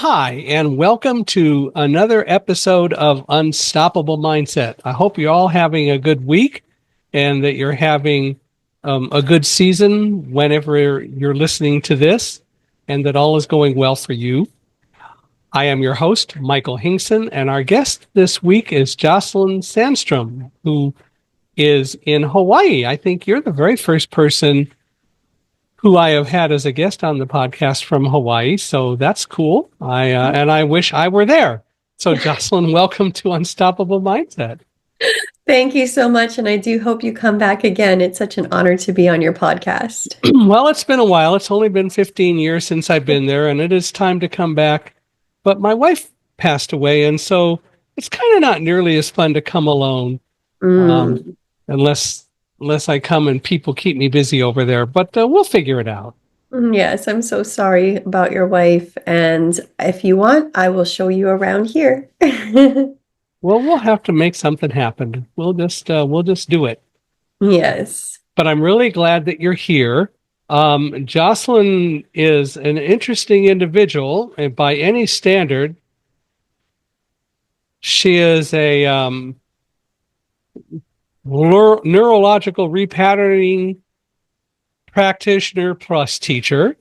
Hi, and welcome to another episode of Unstoppable Mindset. I hope you're all having a good week and that you're having a good season whenever you're listening to this, and that all is going well for you. I am your host, Michael Hingson, and our guest this week is Jocelyn Sandstrom, who is in Hawaii. I think you're the very first person who I have had as a guest on the podcast from Hawaii. So that's cool. And I wish I were there. So Jocelyn, welcome to Unstoppable Mindset. Thank you so much. And I do hope you come back again. It's such an honor to be on your podcast. Well, it's been a while. It's only been 15 years since I've been there, and it is time to come back. But my wife passed away, and so it's kind of not nearly as fun to come alone, Mm. unless I come and people keep me busy over there. But we'll figure it out. Yes, I'm so sorry about your wife. And if you want, I will show you around here. Well, we'll have to make something happen. We'll just do it. Yes. But I'm really glad that you're here. Jocelyn is an interesting individual, and by any standard, she is a neurological repatterning practitioner plus teacher.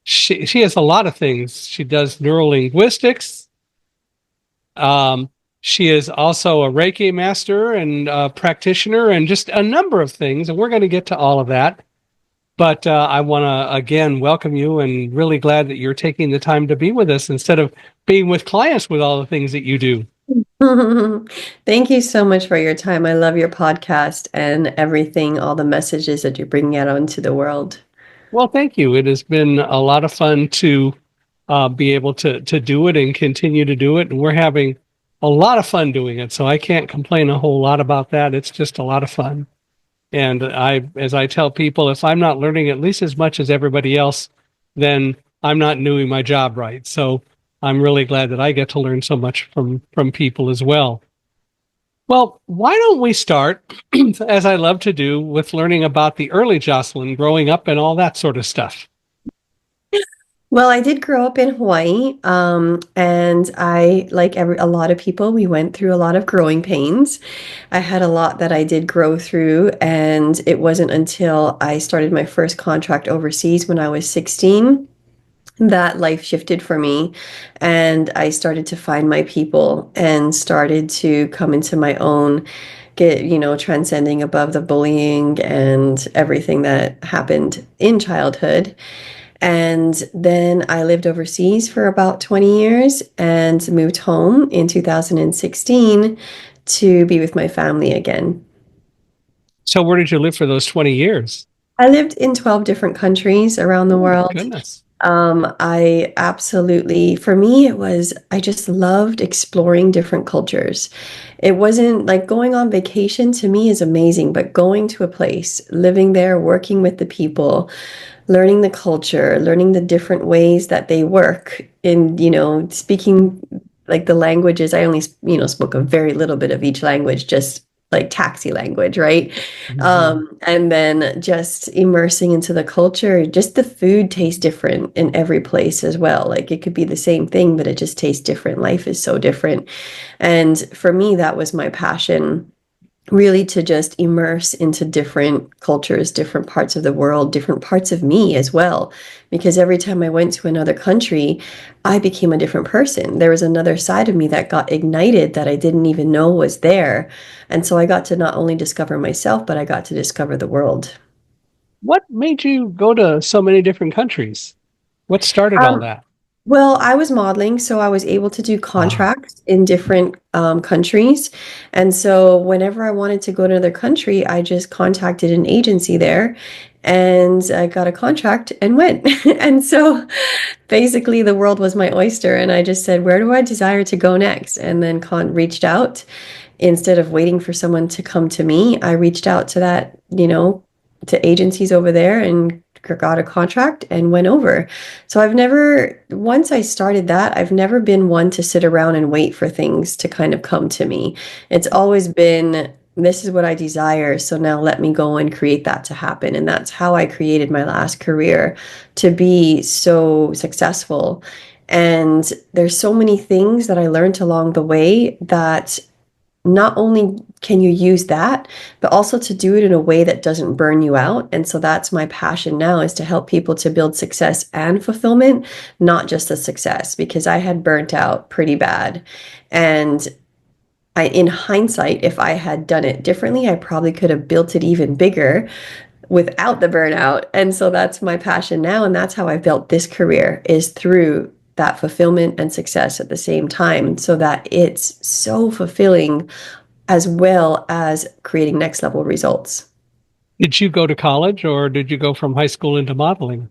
She has a lot of things. She does neurolinguistics. She is also a Reiki master and practitioner and just a number of things. And we're going to get to all of that. But I want to, again, welcome you and really glad that you're taking the time to be with us instead of being with clients with all the things that you do. Thank you so much for your time. I love your podcast and everything, all the messages that you're bringing out into the world. Well, thank you. It has been a lot of fun to be able to do it and continue to do it. And we're having a lot of fun doing it. So I can't complain a whole lot about that. It's just a lot of fun. And as I tell people, if I'm not learning at least as much as everybody else, then I'm not doing my job right. So I'm really glad that I get to learn so much from people as well. Well, why don't we start, as I love to do, with learning about the early Jocelyn growing up and all that sort of stuff. Well, I did grow up in Hawaii, and I, like a lot of people, we went through a lot of growing pains. I had a lot that I did grow through, and it wasn't until I started my first contract overseas when I was 16 that life shifted for me, and I started to find my people and started to come into my own, transcending above the bullying and everything that happened in childhood. And then I lived overseas for about 20 years and moved home in 2016 to be with my family again. So where did you live for those 20 years? I lived in 12 different countries around the Oh, my world. goodness. I absolutely, for me, I just loved exploring different cultures. It wasn't like going on vacation to me is amazing, but going to a place, living there, working with the people, learning the culture, learning the different ways that they work in, speaking like the languages. I only, spoke a very little bit of each language, just like taxi language, right? And then just immersing into the culture. Just the food tastes different in every place as well. Like it could be the same thing, but it just tastes different. Life is so different. And for me, that was my passion, really, to just immerse into different cultures, different parts of the world, different parts of me as well. Because every time I went to another country, I became a different person. There was another side of me that got ignited that I didn't even know was there. And so I got to not only discover myself, but I got to discover the world. What made you go to so many different countries? What started all Um, that? Well, I was modeling, so I was able to do Ah, contracts in different countries. And so whenever I wanted to go to another country, I just contacted an agency there and I got a contract and went. And so basically the world was my oyster. And I just said, where do I desire to go next? And then reached out. Instead of waiting for someone to come to me, I reached out to to agencies over there and got a contract and went over. So once I started that, I've never been one to sit around and wait for things to kind of come to me. It's always been, this is what I desire. So now let me go and create that to happen. And that's how I created my last career to be so successful. And there's so many things that I learned along the way that not only can you use that, but also to do it in a way that doesn't burn you out. And so that's my passion now, is to help people to build success and fulfillment, not just a success, because I had burnt out pretty bad. And in hindsight, if I had done it differently, I probably could have built it even bigger without the burnout. And so that's my passion now. And that's how I built this career, is through that fulfillment and success at the same time, so that it's so fulfilling as well as creating next level results. Did you go to college or did you go from high school into modeling?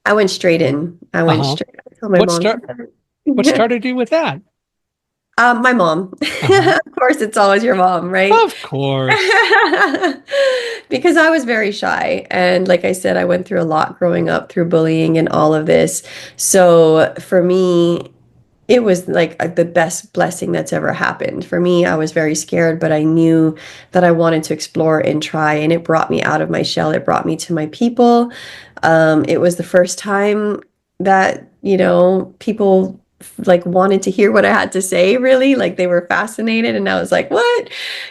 I went straight in. I went Uh-huh. straight. I told my What mom. start what started you with that? My mom. Uh-huh. Of course, it's always your mom, right? Of course. Because I was very shy. And like I said, I went through a lot growing up through bullying and all of this. So for me, it was like the best blessing that's ever happened. For me, I was very scared, but I knew that I wanted to explore and try, and it brought me out of my shell. It brought me to my people. It was the first time that, people like wanted to hear what I had to say, really. Like they were fascinated, and I was like, what?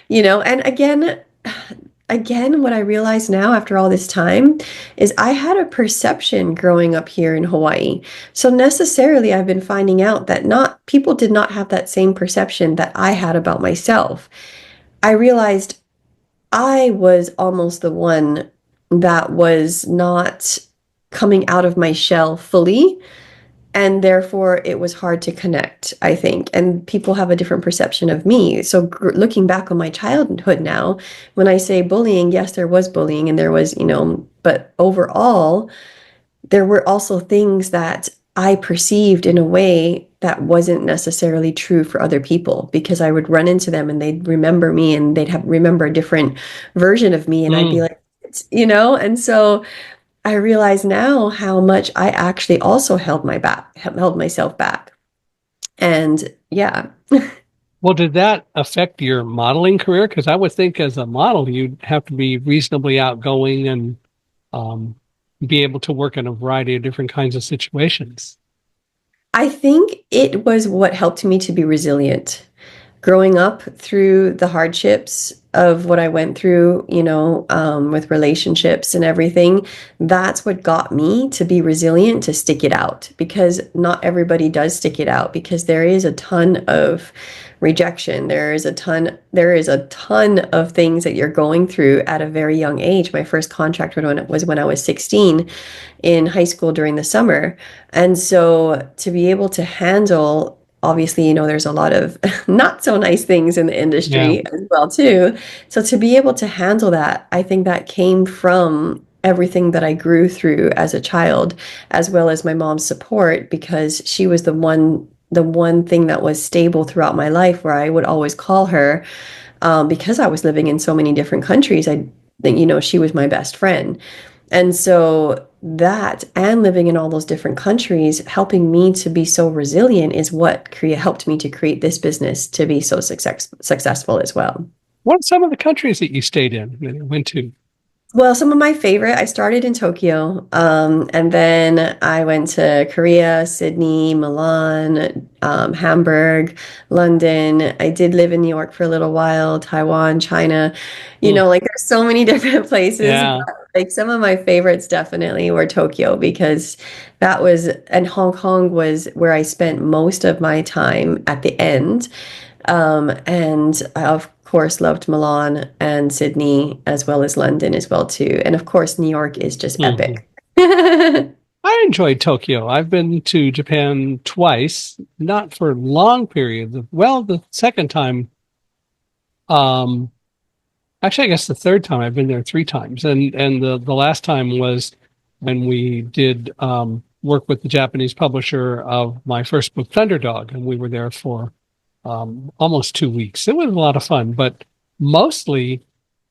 And again, what I realize now after all this time is I had a perception growing up here in Hawaii. So necessarily I've been finding out that not people did not have that same perception that I had about myself. I realized I was almost the one that was not coming out of my shell fully, and therefore it was hard to connect, I think, and people have a different perception of me. So looking back on my childhood now, when I say bullying, yes, there was bullying, and there was, but overall there were also things that I perceived in a way that wasn't necessarily true for other people, because I would run into them and they'd remember me, and they'd have remember a different version of me, and I'd be Mm. like, and so I realize now how much I actually also held myself back. And yeah, Well, did that affect your modeling career? Because I would think as a model, you'd have to be reasonably outgoing and um, be able to work in a variety of different kinds of situations. I think it was what helped me to be resilient. Growing up through the hardships of what I went through, with relationships and everything, that's what got me to be resilient, to stick it out, because not everybody does stick it out, because there is a ton of rejection. There is a ton of things that you're going through at a very young age. My first contract was when I was 16 in high school during the summer. And so to be able to handle, obviously, there's a lot of not so nice things in the Yeah. industry as well too. So to be able to handle that, I think that came from everything that I grew through as a child, as well as my mom's support, because she was the one thing that was stable throughout my life, where I would always call her, because I was living in so many different countries. I think, she was my best friend. And so that, and living in all those different countries, helping me to be so resilient, is what helped me to create this business to be so successful as well. What are some of the countries that you stayed in and went to? Well, some of my favorite, I started in Tokyo, and then I went to Korea, Sydney, Milan, Hamburg, London. I did live in New York for a little while, Taiwan, China. Hmm. Like there's so many different places, Yeah. but like some of my favorites definitely were Tokyo, because and Hong Kong was where I spent most of my time at the end. And I, of course, loved Milan and Sydney, as well as London as well too. And of course, New York is just Mhm. epic. I enjoyed Tokyo. I've been to Japan twice, not for long periods. Well, the second time, um, actually, I guess the third time I've been there three times, and the last time was when we did work with the Japanese publisher of my first book, Thunderdog, and we were there for almost 2 weeks. It was a lot of fun, but mostly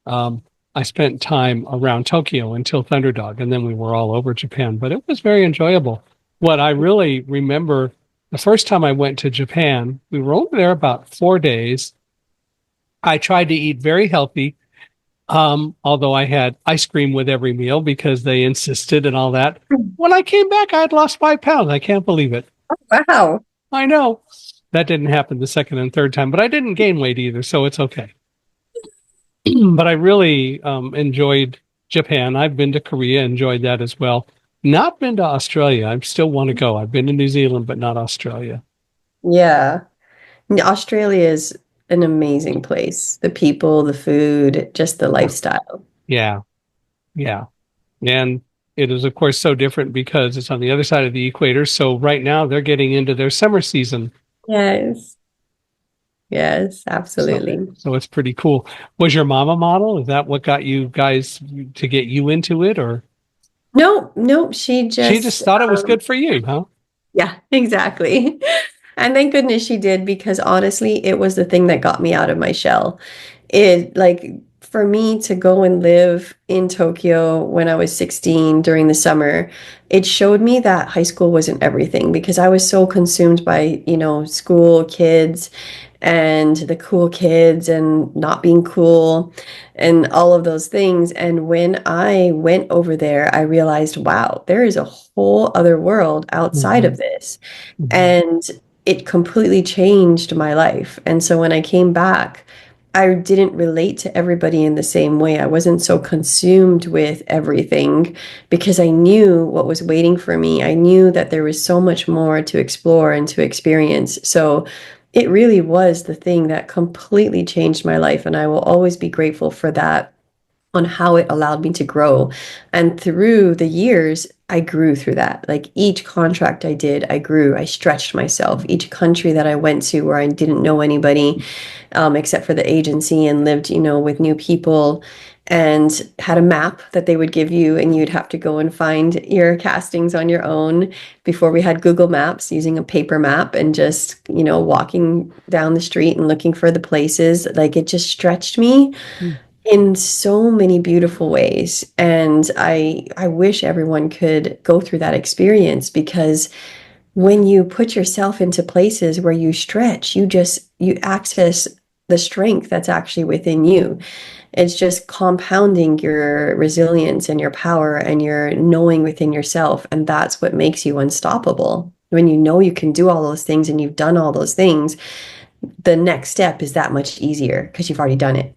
um, I spent time around Tokyo until Thunderdog, and then we were all over Japan. But it was very enjoyable. What I really remember, the first time I went to Japan, we were only there about 4 days. I tried to eat very healthy, although I had ice cream with every meal because they insisted and all that. When I came back, I had lost 5 pounds. I can't believe it. Wow. I know that didn't happen the second and third time, but I didn't gain weight either, so it's okay. But I really enjoyed Japan. I've been to Korea, enjoyed that as well. Not been to Australia. I still want to go. I've been to New Zealand, but not Australia. Yeah. Australia is an amazing place. The people, the food, just the lifestyle. Yeah, yeah. And it is, of course, so different because it's on the other side of the equator. So right now they're getting into their summer season. Yes. Yes, So, absolutely. so it's pretty cool. Was your mom a model? Is that what got you guys to get you into it, or No, no, she she just just thought it was good for you, huh? yeah, exactly. And thank goodness she did because honestly, it was the thing that got me out of my shell. It like for me to go and live in Tokyo when I was 16 during the summer, it showed me that high school wasn't everything because I was so consumed by, school kids and the cool kids and not being cool and all of those things. And when I went over there, I realized, wow, there is a whole other world outside Hmm. of this. Hmm. And it completely changed my life. And so when I came back, I didn't relate to everybody in the same way. I wasn't so consumed with everything because I knew what was waiting for me. I knew that there was so much more to explore and to experience. So it really was the thing that completely changed my life. And I will always be grateful for that on how it allowed me to grow. And through the years, I grew through that. Like each contract I did, I grew, I stretched myself. Each country that I went to where I didn't know anybody except for the agency and lived, with new people and had a map that they would give you and you'd have to go and find your castings on your own before we had Google Maps using a paper map and just, walking down the street and looking for the places. Like it just stretched me in so many beautiful ways. And I wish everyone could go through that experience because when you put yourself into places where you stretch, you access the strength that's actually within you. It's just compounding your resilience and your power and your knowing within yourself. And that's what makes you unstoppable. When you know you can do all those things and you've done all those things, the next step is that much easier because you've already done it.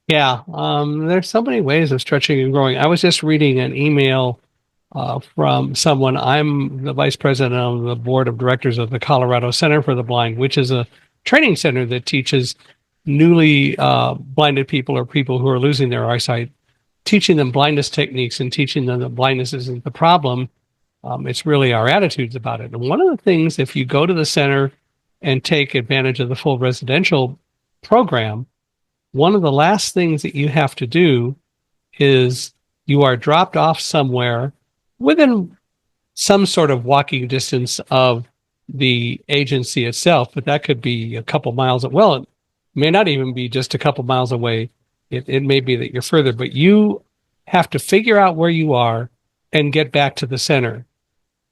Yeah, there's so many ways of stretching and growing. I was just reading an email from someone. I'm the vice president of the board of directors of the Colorado Center for the Blind, which is a training center that teaches newly blinded people or people who are losing their eyesight, teaching them blindness techniques and teaching them that blindness isn't the problem. It's really our attitudes about it. And one of the things, if you go to the center and take advantage of the full residential program, one of the last things that you have to do is you are dropped off somewhere within some sort of walking distance of the agency itself, but that could be a couple miles. Well, it may not even be just a couple miles away. It may be that you're further, but you have to figure out where you are and get back to the center.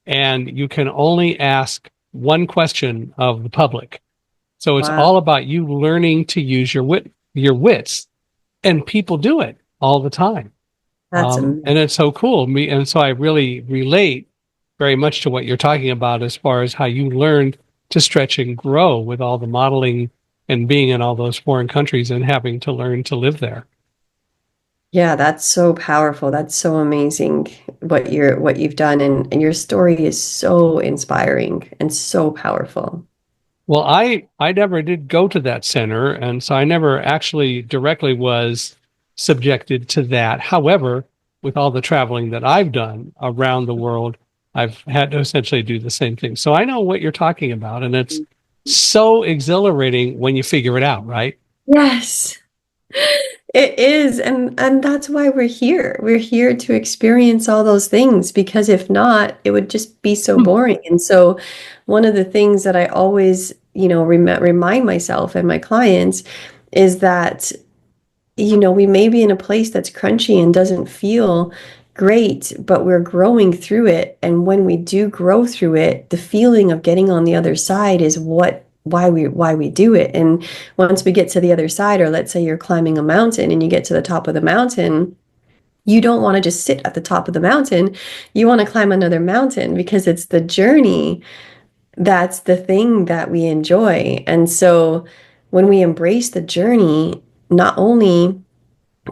And you can only ask one question of the public. So it's Wow, all about you learning to use your wits, and people do it all the time. that's And amazing. it's so cool. And so I really relate very much to what you're talking about as far as how you learned to stretch and grow with all the modeling and being in all those foreign countries and having to learn to live there. Yeah, that's so powerful. That's so amazing what you've done and your story is so inspiring and so powerful. Well, I never did go to that center, and so I never actually directly was subjected to that. However, with all the traveling that I've done around the world, I've had to essentially do the same thing. So I know what you're talking about, and it's so exhilarating when you figure it out, right? Yes. It is, and that's why we're here. We're here to experience all those things because if not, it would just be so boring. And so one of the things that I always, remind myself and my clients is that we may be in a place that's crunchy and doesn't feel great, but we're growing through it. And when we do grow through it, the feeling of getting on the other side is why we do it. And once we get to the other side, or let's say you're climbing a mountain and you get to the top of the mountain, you don't want to just sit at the top of the mountain. You want to climb another mountain because it's the journey that's the thing that we enjoy. And so when we embrace the journey, not only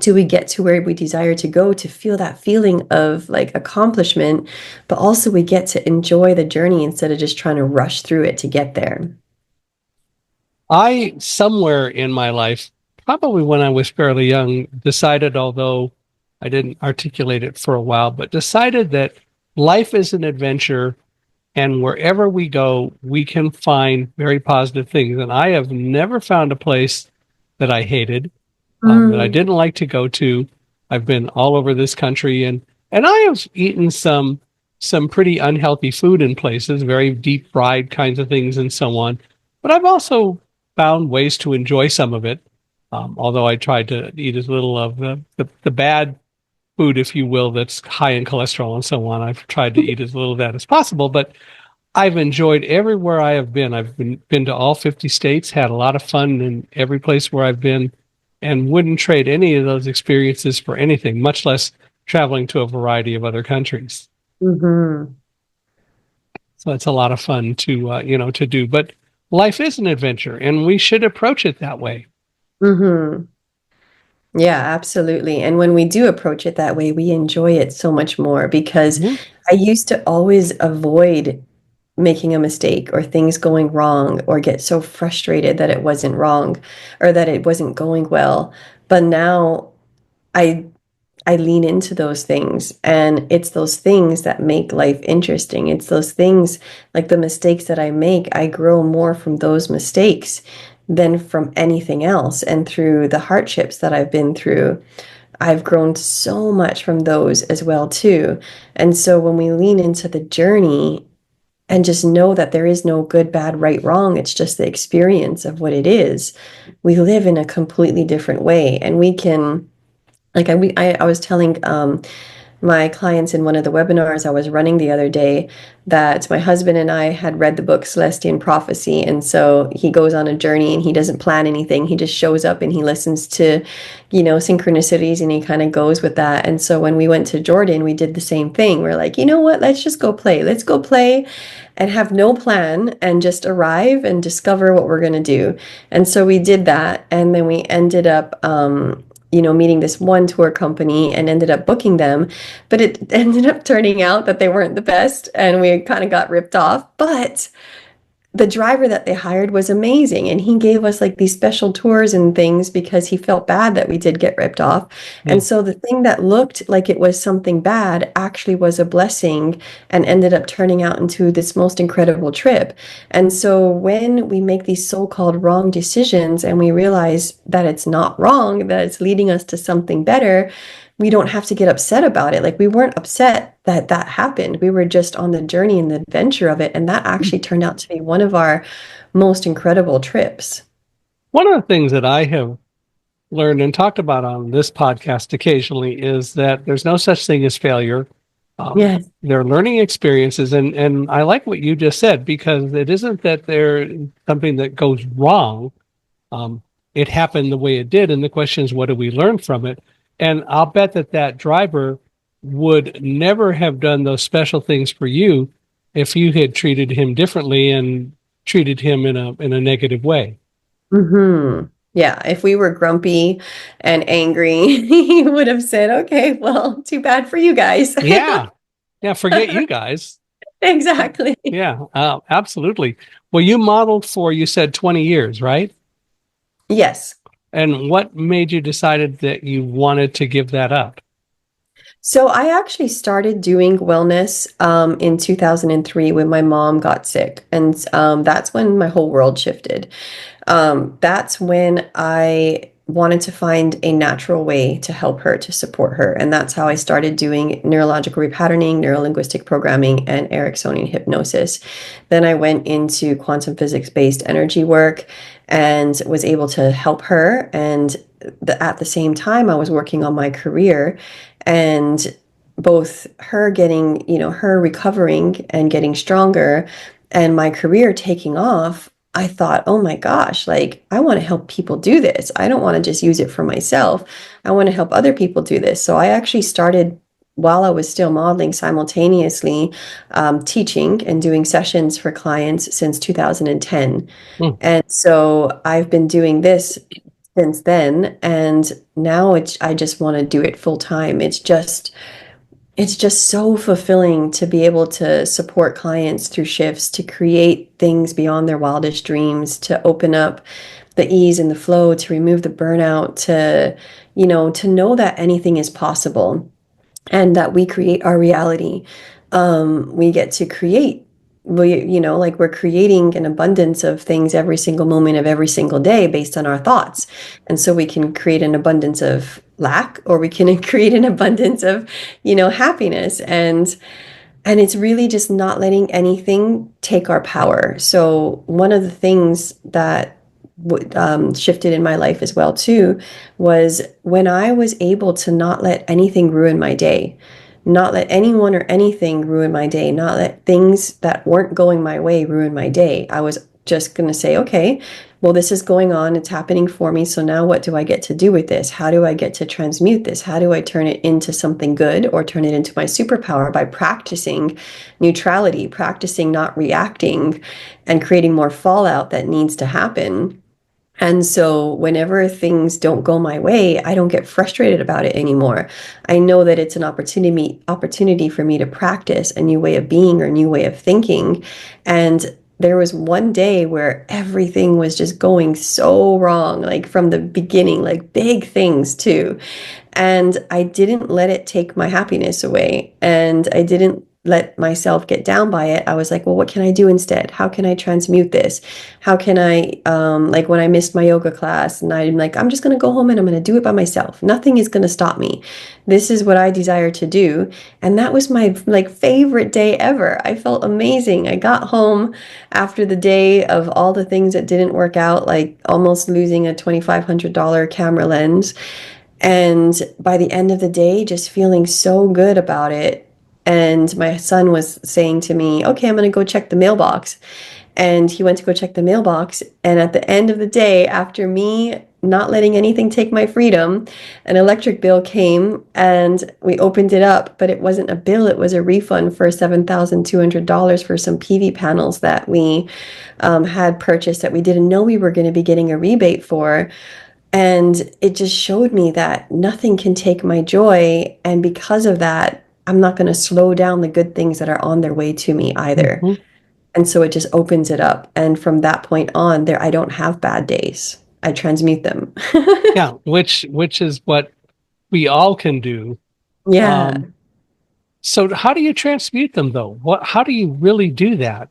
do we get to where we desire to go to feel that feeling of like accomplishment, but also we get to enjoy the journey instead of just trying to rush through it to get there. I, somewhere in my life, probably when I was fairly young, decided, although I didn't articulate it for a while, but decided that life is an adventure and wherever we go, we can find very positive things. And I have never found a place that I hated, that I Mm, didn't like to go to. I've been all over this country, and I have eaten some pretty unhealthy food in places, very deep fried kinds of things, and so on. But I've also found ways to enjoy some of it. Although I tried to eat as little of the bad food, if you will, that's high in cholesterol and so on. I've tried to eat as little of that as possible, but I've enjoyed everywhere I have been. I've been to all 50 states, had a lot of fun in every place where I've been, and wouldn't trade any of those experiences for anything, much less traveling to a variety of other countries. mhm, So it's a lot of fun to to do. But life is an adventure, and we should approach it that way. mhm. Yeah, absolutely. And when we do approach it that way, we enjoy it so much more because Mhm. I used to always avoid making a mistake or things going wrong or get so frustrated that it wasn't wrong or that it wasn't going well. But now I I lean into those things, and it's those things that make life interesting. It's those things like the mistakes that I make, I grow more from those mistakes than from anything else. And through the hardships that I've been through, I've grown so much from those as well too. And so when we lean into the journey and just know that there is no good, bad, right, wrong, it's just the experience of what it is, we live in a completely different way. And we can like I was telling my clients in one of the webinars I was running the other day that my husband and I had read the book Celestian Prophecy. And so he goes on a journey and he doesn't plan anything. He just shows up and he listens to, synchronicities and he kind of goes with that. And so when we went to Jordan, we did the same thing. We're like, you know what? Let's just go play. Let's go play and have no plan and just arrive and discover what we're going to do. And so we did that. And then we ended up, meeting this one tour company and ended up booking them. But it ended up turning out that they weren't the best and we kind of got ripped off. But the driver that they hired was amazing and he gave us like these special tours and things because he felt bad that we did get ripped off. Hmm. And so the thing that looked like it was something bad actually was a blessing and ended up turning out into this most incredible trip. And so when we make these so-called wrong decisions and we realize that it's not wrong, that it's leading us to something better, we don't have to get upset about it. Like we weren't upset that that happened. We were just on the journey and the adventure of it. And that actually turned out to be one of our most incredible trips. One of the things that I have learned and talked about on this podcast occasionally is that there's no such thing as failure. Yes. They're learning experiences, and I like what you just said because it isn't that there's something that goes wrong. Um, it happened the way it did, and the question is, what do we learn from it? And I'll bet that that driver would never have done those special things for you if you had treated him differently and treated him in a negative way. Hmm. Yeah. If we were grumpy and angry, he would have said, okay, well, too bad for you guys. Yeah, yeah. Forget you guys. Exactly. Yeah, absolutely. Well, you modeled for, you said 20 years, right? Yes. And what made you decided that you wanted to give that up? So I actually started doing wellness in 2003 when my mom got sick. And that's when my whole world shifted. That's when I wanted to find a natural way to help her, to support her. And that's how I started doing neurological repatterning, neurolinguistic programming, and Ericksonian hypnosis. Then I went into quantum physics-based energy work and was able to help her. And at the same time, I was working on my career and both her getting, her recovering and getting stronger and my career taking off. I thought, oh my gosh, like I want to help people do this. I don't want to just use it for myself. I want to help other people do this. So I actually started while I was still modeling, simultaneously teaching and doing sessions for clients since 2010. Hmm. And so I've been doing this since then, and now I just want to do it full time. It's just so fulfilling to be able to support clients through shifts, to create things beyond their wildest dreams, to open up the ease and the flow, to remove the burnout, to know that anything is possible and that we create our reality. We get to create. Like we're creating an abundance of things every single moment of every single day based on our thoughts. And so we can create an abundance of lack, or we can create an abundance of, happiness. And it's really just not letting anything take our power. So one of the things that shifted in my life as well too was when I was able to not let anything ruin my day, not let anyone or anything ruin my day, not let things that weren't going my way ruin my day. I was just going to say, okay, well, this is going on. It's happening for me. So now what do I get to do with this? How do I get to transmute this? How do I turn it into something good or turn it into my superpower by practicing neutrality, practicing not reacting and creating more fallout that needs to happen? And so whenever things don't go my way, I don't get frustrated about it anymore. I know that it's an opportunity for me to practice a new way of being or a new way of thinking. And there was one day where everything was just going so wrong, like from the beginning, like big things too. And I didn't let it take my happiness away. And I didn't let myself get down by it. I was like, well, what can I do instead? How can I transmute this? How can I, like when I missed my yoga class and I'm like, I'm just going to go home and I'm going to do it by myself. Nothing is going to stop me. This is what I desire to do. And that was my like favorite day ever. I felt amazing. I got home after the day of all the things that didn't work out, like almost losing a $2,500 camera lens. And by the end of the day, just feeling so good about it. And my son was saying to me, okay, I'm going to go check the mailbox. And he went to go check the mailbox. And at the end of the day, after me not letting anything take my freedom, an electric bill came and we opened it up, but it wasn't a bill. It was a refund for $7,200 for some PV panels that we had purchased that we didn't know we were going to be getting a rebate for. And it just showed me that nothing can take my joy. And because of that, I'm not going to slow down the good things that are on their way to me either. Mhm. And so it just opens it up. And from that point on, there I don't have bad days. I transmute them. Yeah, which is what we all can do. Yeah. Um, so how do you transmute them though? How do you really do that?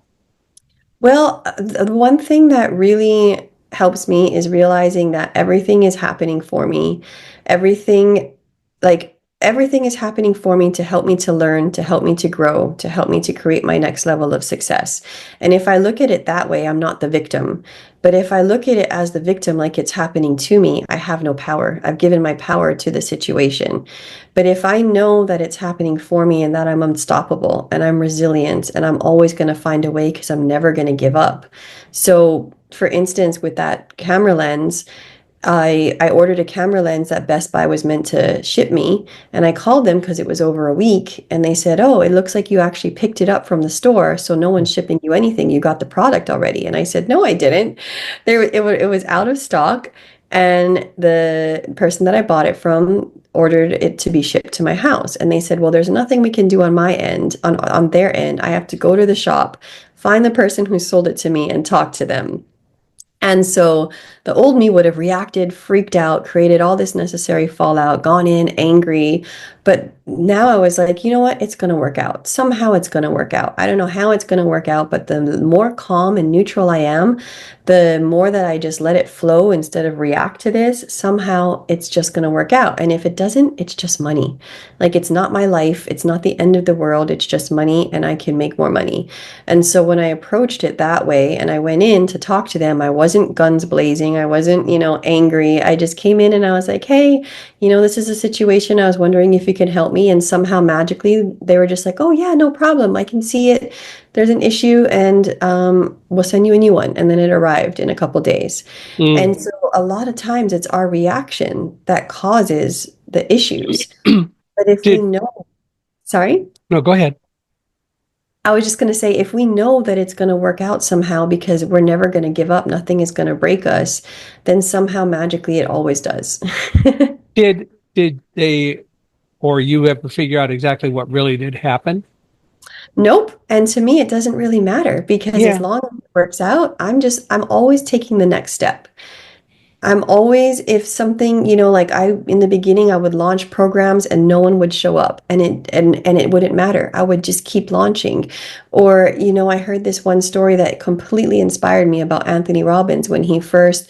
Well, the one thing that really helps me is realizing that everything is happening for me. Everything, everything is happening for me to help me to learn, to help me to grow, to help me to create my next level of success. And if I look at it that way, I'm not the victim. But if I look at it as the victim, like it's happening to me, I have no power. I've given my power to the situation. But if I know that it's happening for me and that I'm unstoppable and I'm resilient and I'm always going to find a way because I'm never going to give up. So, for instance, with that camera lens, I ordered a camera lens that Best Buy was meant to ship me, and I called them because it was over a week, and they said, "Oh, it looks like you actually picked it up from the store, so no one's shipping you anything. You got the product already." And I said, "No, I didn't. It was out of stock, and the person that I bought it from ordered it to be shipped to my house." And they said, "Well, there's nothing we can do on my end, on their end. I have to go to the shop, find the person who sold it to me, and talk to them." And so the old me would have reacted, freaked out, created all this necessary fallout, gone in angry. But now I was like, you know what? It's going to work out. Somehow it's going to work out. I don't know how it's going to work out, but the more calm and neutral I am, the more that I just let it flow instead of react to this, somehow it's just going to work out. And if it doesn't, it's just money. Like it's not my life. It's not the end of the world. It's just money and I can make more money. And so when I approached it that way and I went in to talk to them, I wasn't guns blazing. I wasn't, angry. I just came in and I was like, hey, this is a situation. I was wondering if you could help me. And somehow magically they were just like, oh, yeah, no problem. I can see it. There's an issue and we'll send you a new one. And then it arrived in a couple days. Mm. And so a lot of times it's our reaction that causes the issues. But if we Did know, Sorry? No, go ahead. I was just going to say, if we know that it's going to work out somehow because we're never going to give up, nothing is going to break us, then somehow magically it always does. Did they or you ever figure out exactly what really did happen? Nope. And to me, it doesn't really matter because as Yeah. long as it works out, I'm always taking the next step. I'm always, if something, like in the beginning, I would launch programs and no one would show up and it wouldn't matter. I would just keep launching. Or, I heard this one story that completely inspired me about Anthony Robbins when he first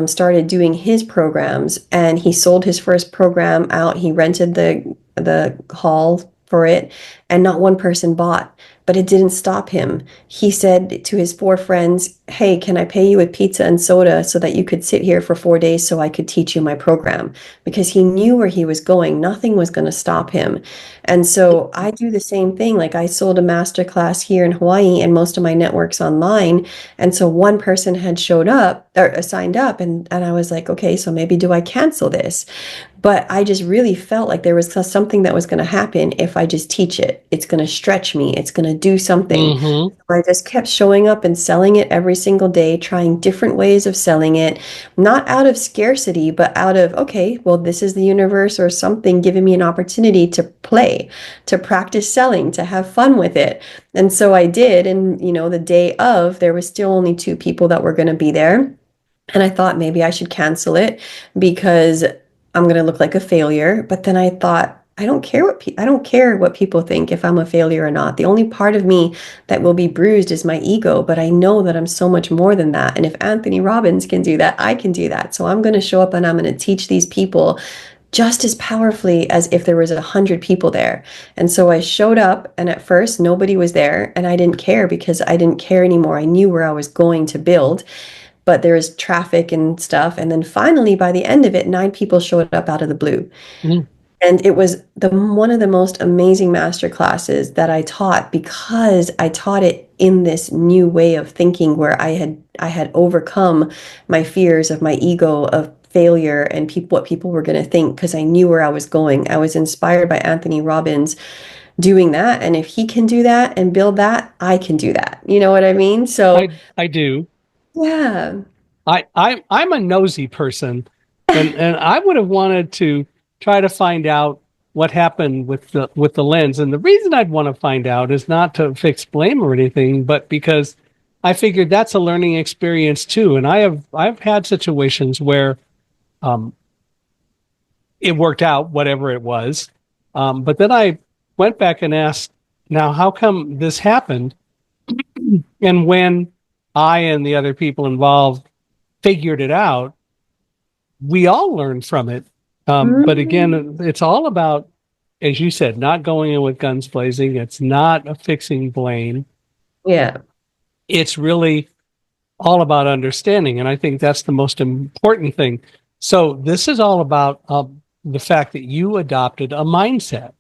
started doing his programs and he sold his first program out. He rented the hall for it and not one person bought, but it didn't stop him. He said to his four friends, "Hey, can I pay you with pizza and soda so that you could sit here for 4 days so I could teach you my program?" Because he knew where he was going. Nothing was going to stop him. And so I do the same thing. Like I sold a master class here in Hawaii and most of my networks online. And so one person had showed up or signed up and I was like, okay, so maybe do I cancel this? But I just really felt like there was something that was going to happen if I just teach it. It's going to stretch me. It's going to do something. Mm-hmm. I just kept showing up and selling it every single day, trying different ways of selling it, not out of scarcity, but out of, okay, well, this is the universe or something giving me an opportunity to play, to practice selling, to have fun with it. And so I did. And, the day of, there was still only two people that were going to be there. And I thought maybe I should cancel it because I'm going to look like a failure. But then I thought, I don't care what people think if I'm a failure or not. The only part of me that will be bruised is my ego, but I know that I'm so much more than that. And if Anthony Robbins can do that, I can do that. So I'm going to show up and I'm going to teach these people just as powerfully as if there was 100 people there. And so I showed up, and at first nobody was there, and I didn't care because I didn't care anymore. I knew where I was going to build, but there was traffic and stuff. And then finally, by the end of it, 9 people showed up out of the blue. Mm-hmm. And it was the one of the most amazing master classes that I taught because I taught it in this new way of thinking where I had overcome my fears of my ego of failure and what people were going to think because I knew where I was going. I was inspired by Anthony Robbins doing that, and if he can do that and build that, I can do that. You know what I mean? So, I do. yeah. I'm a nosy person, and I would have wanted to try to find out what happened with the lens. And the reason I'd want to find out is not to fix blame or anything, but because I figured that's a learning experience too. And I've had situations where um, it worked out, whatever it was, but then I went back and asked, now how come this happened? And when I and the other people involved figured it out, we all learned from it. But Mhm. again, it's all about, as you said, not going in with guns blazing. It's not fixing blame. Yeah. It's really all about understanding. And I think that's the most important thing. So this is all about the fact that you adopted a mindset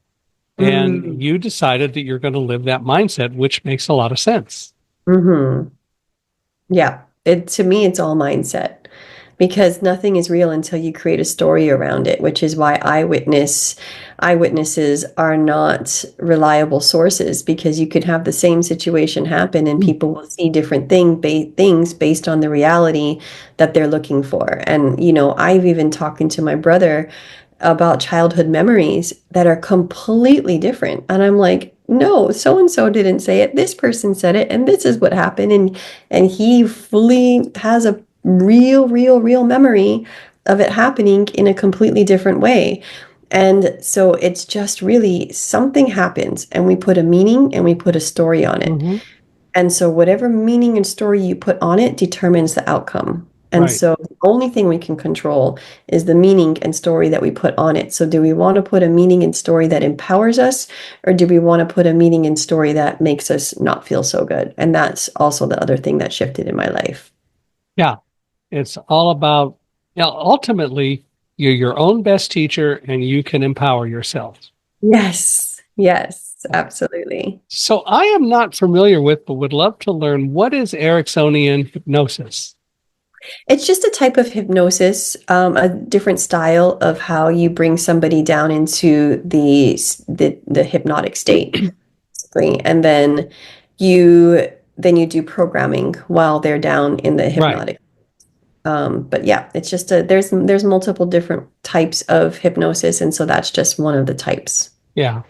and Mm. you decided that you're going to live that mindset, which makes a lot of sense. Hmm. Yeah. To me, it's all mindset because nothing is real until you create a story around it, which is why eyewitnesses are not reliable sources because you could have the same situation happen and Mm. people will see different things based on the reality that they're looking for. And, I've even talking to my brother about childhood memories that are completely different. And I'm like, no, so and so didn't say it. This person said it, and this is what happened. And he fully has a real memory of it happening in a completely different way. And so it's just really something happens, and we put a meaning and we put a story on it. Mm-hmm. And so whatever meaning and story you put on it determines the outcome. And Right. so the only thing we can control is the meaning and story that we put on it. So do we want to put a meaning and story that empowers us, or do we want to put a meaning and story that makes us not feel so good? And that's also the other thing that shifted in my life. Yeah. It's all about, ultimately, you're your own best teacher and you can empower yourself. Yes, yes, absolutely. So I am not familiar with, but would love to learn what is Ericksonian hypnosis. It's just a type of hypnosis, a different style of how you bring somebody down into the hypnotic state, basically. And then you do programming while they're down in the Right. hypnotic. But yeah, it's just there's multiple different types of hypnosis, and so that's just one of the types. Yeah.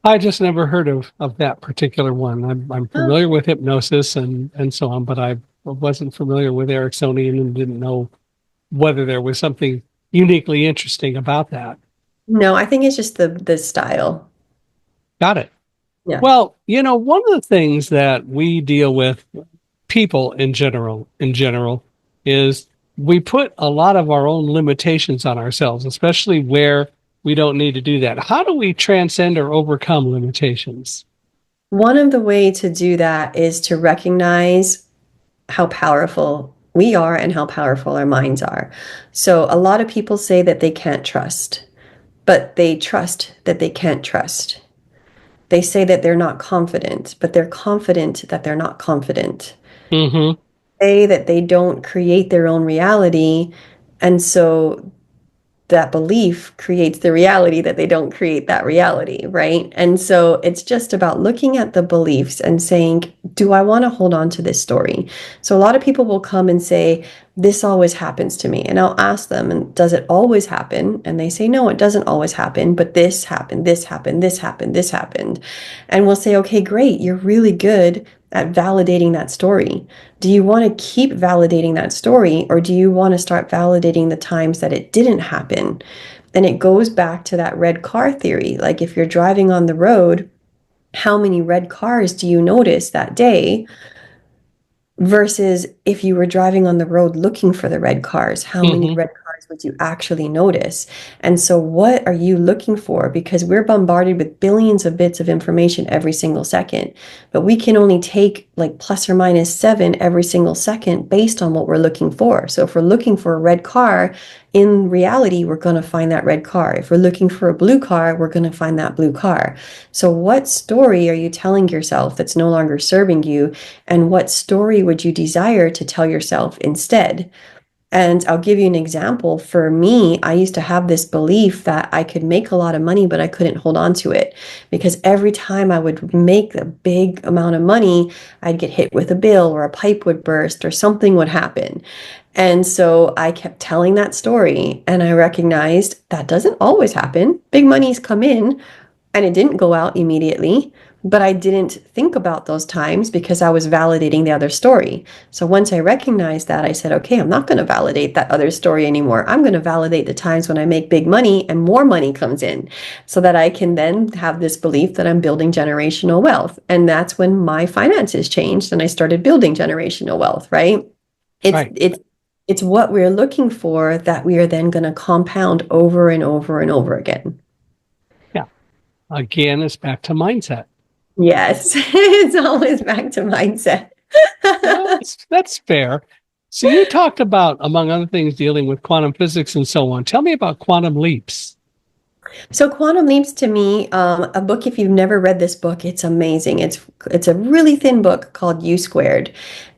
I just never heard of that particular one. I'm Oh, familiar with hypnosis and so on, but I wasn't familiar with Ericksonian and didn't know whether there was something uniquely interesting about that. no, I think it's just the style. Got it. Yeah. Well, one of the things that we deal with people in general is we put a lot of our own limitations on ourselves, especially where we don't need to do that. How do we transcend or overcome limitations? One of the way to do that is to recognize how powerful we are and how powerful our minds are. So a lot of people say that they can't trust, but they trust that they can't trust. They say that they're not confident, but they're confident that they're not confident. Mm-hmm. Say that they don't create their own reality, and so that belief creates the reality that they don't create that reality, right? And so it's just about looking at the beliefs and saying, do I want to hold on to this story? So a lot of people will come and say, this always happens to me. And I'll ask them, and does it always happen? And they say, no, it doesn't always happen, but this happened, this happened, this happened, this happened. And we'll say, okay, great, you're really good at validating that story. Do you want to keep validating that story, or do you want to start validating the times that it didn't happen? And it goes back to that red car theory. Like if you're driving on the road, how many red cars do you notice that day? Versus if you were driving on the road looking for the red cars, how many Mm-hmm. red cars would you actually notice? And so, what are you looking for? Because we're bombarded with billions of bits of information every single second, but we can only take like plus or minus seven every single second based on what we're looking for. So, if we're looking for a red car, in reality, we're going to find that red car. If we're looking for a blue car, we're going to find that blue car. So, what story are you telling yourself that's no longer serving you? And what story would you desire to tell yourself instead? And I'll give you an example. For me, I used to have this belief that I could make a lot of money, but I couldn't hold on to it because every time I would make a big amount of money, I'd get hit with a bill or a pipe would burst or something would happen. And so I kept telling that story and I recognized that doesn't always happen. Big monies come in, and it didn't go out immediately, but I didn't think about those times because I was validating the other story. So once I recognized that, I said, okay, I'm not going to validate that other story anymore. I'm going to validate the times when I make big money and more money comes in so that I can then have this belief that I'm building generational wealth. And that's when my finances changed and I started building generational wealth, right? It's Right. it's it's what we're looking for that we are then going to compound over and over and over again. Yeah. Again, it's back to mindset. Yes, it's always back to mindset. Well, that's fair. So you talked about, among other things, dealing with quantum physics and so on. Tell me about quantum leaps. So Quantum Leaps to me, a book, if you've never read this book, it's amazing. It's a really thin book called U Squared.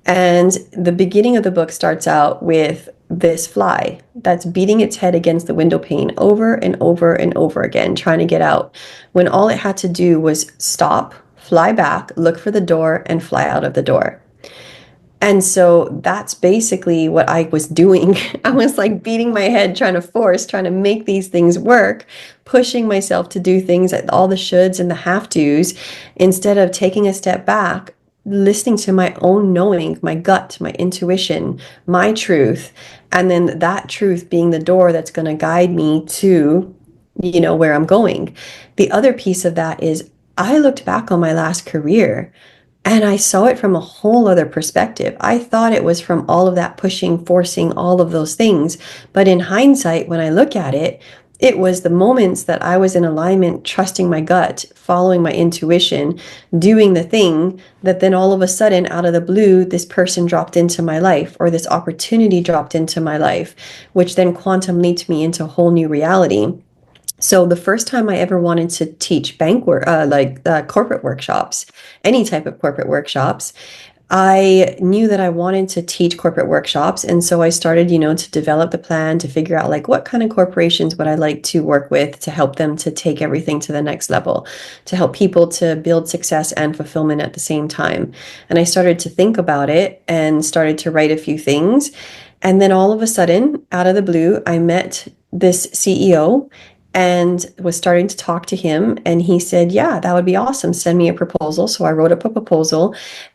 And the beginning of the book starts out with this fly that's beating its head against the window pane over and over and over again, trying to get out, when all it had to do was stop, fly back, look for the door, and fly out of the door. And so that's basically what I was doing. I was like beating my head, trying to make these things work, pushing myself to do things at all the shoulds and the have tos, instead of taking a step back, listening to my own knowing, my gut, my intuition, my truth, and then that truth being the door that's going to guide me to, where I'm going. The other piece of that is I looked back on my last career and I saw it from a whole other perspective. I thought it was from all of that pushing, forcing, all of those things. But in hindsight, when I look at it, it was the moments that I was in alignment, trusting my gut, following my intuition, doing the thing that then all of a sudden, out of the blue, this person dropped into my life or this opportunity dropped into my life, which then quantum leaped me into a whole new reality. So the first time I ever wanted to teach bank work, corporate workshops, any type of corporate workshops, I knew that I wanted to teach corporate workshops. And so I started, to develop the plan to figure out like what kind of corporations would I like to work with to help them to take everything to the next level, to help people to build success and fulfillment at the same time. And I started to think about it and started to write a few things. And then all of a sudden, out of the blue, I met this CEO and was starting to talk to him. And he said, yeah, that would be awesome. Send me a proposal. So I wrote up a proposal.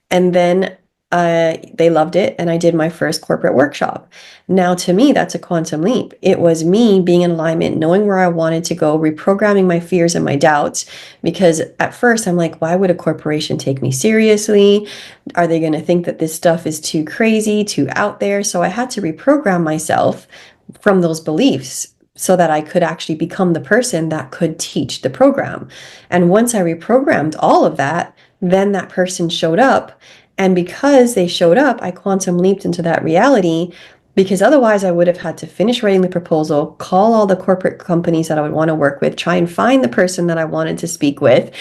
And then they loved it, and I did my first corporate workshop. Now, to me, that's a quantum leap. It was me being in alignment, knowing where I wanted to go, reprogramming my fears and my doubts. Because at first, I'm like, why would a corporation take me seriously? Are they going to think that this stuff is too crazy, too out there? So I had to reprogram myself from those beliefs so that I could actually become the person that could teach the program. And once I reprogrammed all of that, then that person showed up. And because they showed up, I quantum leaped into that reality because otherwise I would have had to finish writing the proposal, call all the corporate companies that I would want to work with, try and find the person that I wanted to speak with,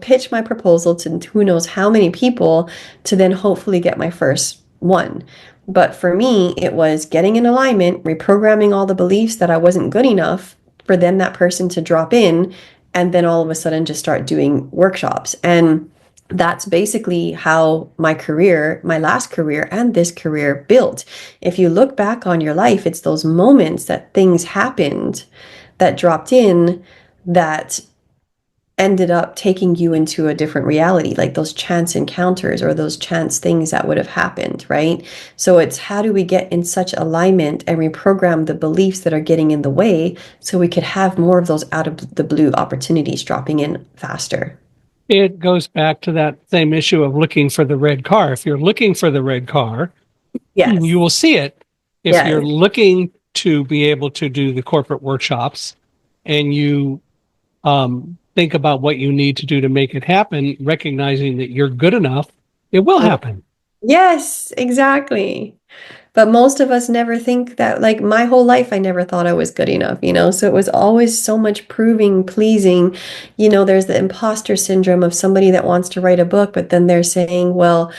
pitch my proposal to who knows how many people to then hopefully get my first one. But for me, it was getting in alignment, reprogramming all the beliefs that I wasn't good enough for then that person to drop in and then all of a sudden just start doing workshops. And that's basically how my career, my last career and this career built. If you look back on your life, it's those moments that things happened that dropped in that ended up taking you into a different reality, like those chance encounters or those chance things that would have happened, right? So it's how do we get in such alignment and reprogram the beliefs that are getting in the way so we could have more of those out of the blue opportunities dropping in faster. It goes back to that same issue of looking for the red car. If you're looking for the red car, you Yes. will see it. If you're Yes. looking to be able to do the corporate workshops and you think about what you need to do to make it happen, recognizing that you're good enough, it will happen. Yes, exactly. But most of us never think that, like my whole life, I never thought I was good enough. So it was always so much proving, pleasing. There's the imposter syndrome of somebody that wants to write a book, but then they're saying, well,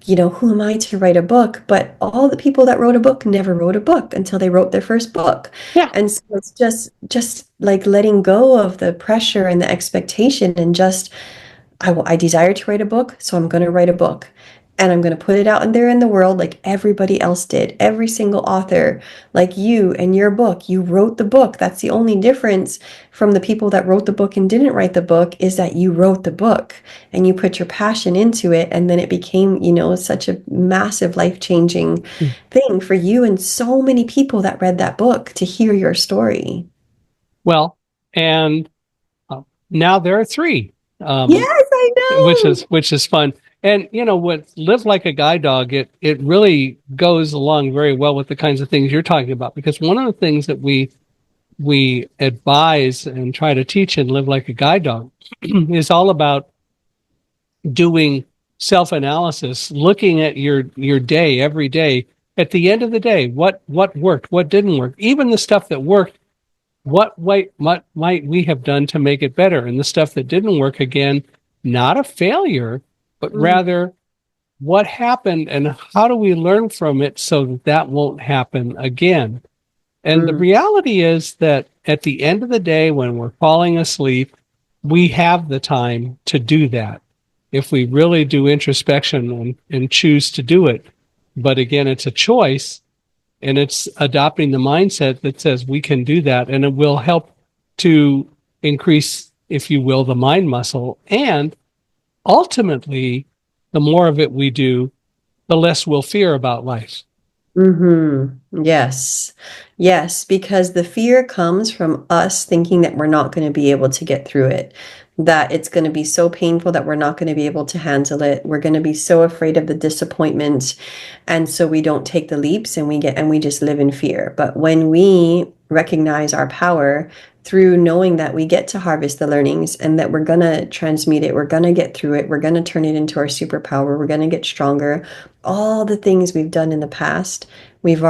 who am I to write a book? But all the people that wrote a book never wrote a book until they wrote their first book. Yeah. And so it's just like letting go of the pressure and the expectation and just I desire to write a book, so I'm going to write a book. And I'm going to put it out in there in the world like everybody else did. Every single author, like you and your book, you wrote the book. That's the only difference from the people that wrote the book and didn't write the book is that you wrote the book and you put your passion into it. And then it became, such a massive life-changing thing for you and so many people that read that book to hear your story. Well, and now there are three, Yes, I know. which is fun. And what live like a guide dog, it really goes along very well with the kinds of things you're talking about. Because one of the things that we advise and try to teach in Live Like a Guide Dog is all about doing self-analysis, looking at your day every day. At the end of the day, what worked, what didn't work, even the stuff that worked, what might we have done to make it better? And the stuff that didn't work, again, not a failure, but rather what happened and how do we learn from it so that that won't happen again? And the Mm. reality is that at the end of the day, when we're falling asleep, we have the time to do that if we really do introspection and choose to do it. But again, it's a choice, and it's adopting the mindset that says we can do that, and it will help to increase, if you will, the mind muscle. And ultimately, the more of it we do, the less we'll fear about life. Yes. Yes, because the fear comes from us thinking that we're not going to be able to get through it, that it's going to be so painful that we're not going to be able to handle it. We're going to be so afraid of the disappointment. And so we don't take the leaps and we just live in fear. But when we recognize our power through knowing that we get to harvest the learnings and that we're going to transmute it, we're going to get through it, we're going to turn it into our superpower, we're going to get stronger. All the things we've done in the past, we've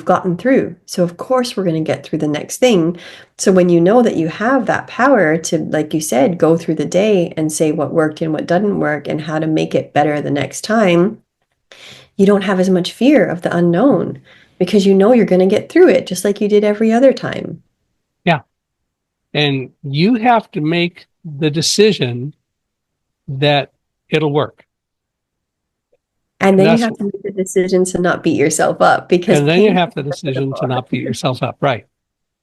gotten through. So of course we're going to get through the next thing. So when you know that you have that power to, like you said, go through the day and say what worked and what doesn't work and how to make it better the next time, you don't have as much fear of the unknown because you know you're going to get through it just like you did every other time. Yeah. And you have to make the decision that it'll work. And And then you that's have to make the decision to not beat yourself up because and then you pain have is the decision to inevitable. not beat yourself up. Right.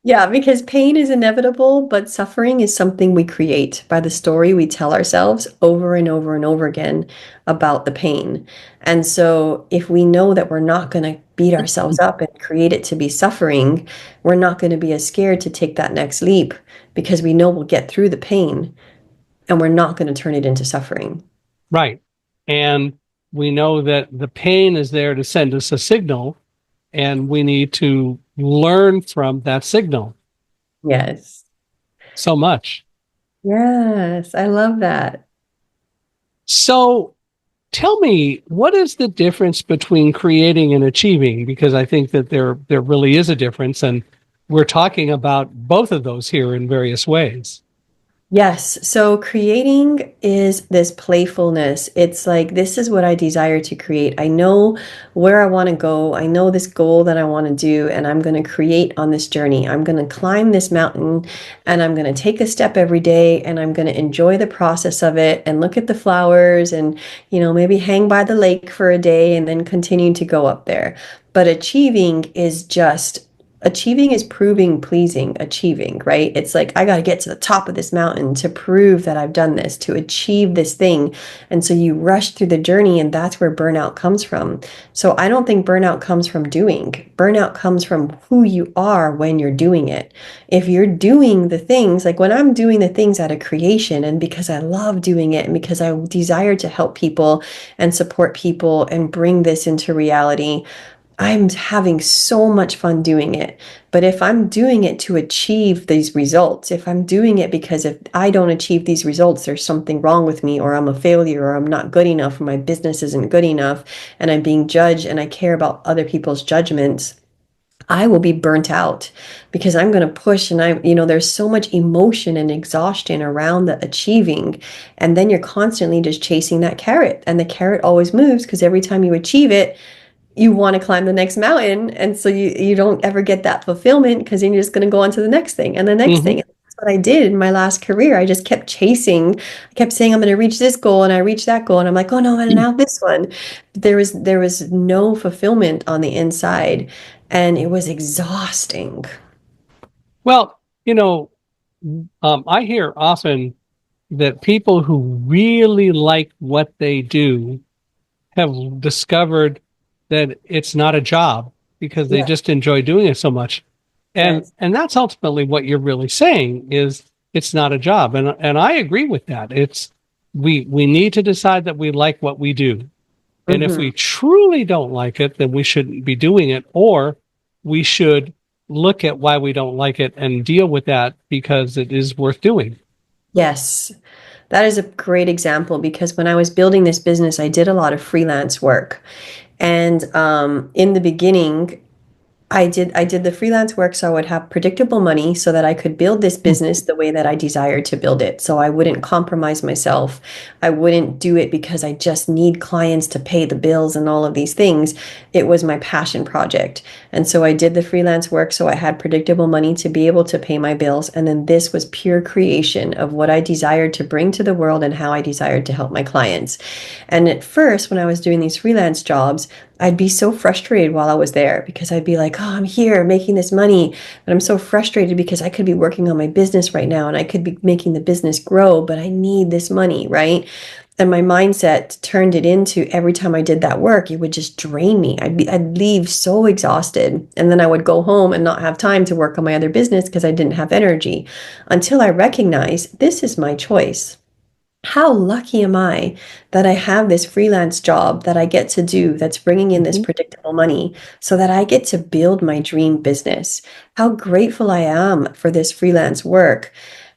Yeah, because pain is inevitable, but suffering is something we create by the story we tell ourselves over and over and over again about the pain. And so if we know that we're not going to beat ourselves up and create it to be suffering, we're not going to be as scared to take that next leap because we know we'll get through the pain and we're not going to turn it into suffering. Right. And we know that the pain is there to send us a signal, and we need to learn from that signal Yes. so much. Yes, I love that. So tell me, what is the difference between creating and achieving? Because I think that there really is a difference, and we're talking about both of those here in various ways. Yes. So creating is this playfulness. It's like, this is what I desire to create. I know where I want to go. I know this goal that I want to do, and I'm going to create on this journey. I'm going to climb this mountain and I'm going to take a step every day and I'm going to enjoy the process of it and look at the flowers and, maybe hang by the lake for a day and then continue to go up there. But achieving is proving pleasing, achieving, right? It's like, I got to get to the top of this mountain to prove that I've done this, to achieve this thing. And so you rush through the journey, and that's where burnout comes from. So I don't think burnout comes from doing. Burnout comes from who you are when you're doing it. If you're doing the things, like when I'm doing the things out of creation and because I love doing it and because I desire to help people and support people and bring this into reality, I'm having so much fun doing it. But if I'm doing it to achieve these results, if I'm doing it because if I don't achieve these results, there's something wrong with me, or I'm a failure, or I'm not good enough, or my business isn't good enough, and I'm being judged and I care about other people's judgments, I will be burnt out because I'm going to push and there's so much emotion and exhaustion around the achieving. And then you're constantly just chasing that carrot, and the carrot always moves because every time you achieve it, you want to climb the next mountain, and so you don't ever get that fulfillment because then you're just going to go on to the next thing and the next Mm-hmm. thing. And that's what I did in my last career. I just kept chasing. I kept saying I'm going to reach this goal, and I reached that goal, and I'm like, oh no, and now this one. There was no fulfillment on the inside, and it was exhausting. Well, I hear often that people who really like what they do have discovered that it's not a job because they Yeah. just enjoy doing it so much. And Yes. and that's ultimately what you're really saying is it's not a job. And I agree with that. It's we need to decide that we like what we do. And if Hmm. we truly don't like it, then we shouldn't be doing it, or we should look at why we don't like it and deal with that because it is worth doing. Yes. That is a great example because when I was building this business, I did a lot of freelance work. And in the beginning, I did the freelance work so I would have predictable money so that I could build this business the way that I desired to build it. So I wouldn't compromise myself. I wouldn't do it because I just need clients to pay the bills and all of these things. It was my passion project. And so I did the freelance work so I had predictable money to be able to pay my bills. And then this was pure creation of what I desired to bring to the world and how I desired to help my clients. And at first, when I was doing these freelance jobs, I'd be so frustrated while I was there because I'd be like, oh, I'm here making this money, but I'm so frustrated because I could be working on my business right now and I could be making the business grow, but I need this money, right? And my mindset turned it into every time I did that work, it would just drain me. I'd leave so exhausted. And then I would go home and not have time to work on my other business because I didn't have energy until I recognized this is my choice. how lucky am I that I have this freelance job that I get to do that's bringing in this Mhm. predictable money so that I get to build my dream business? How grateful I am for this freelance work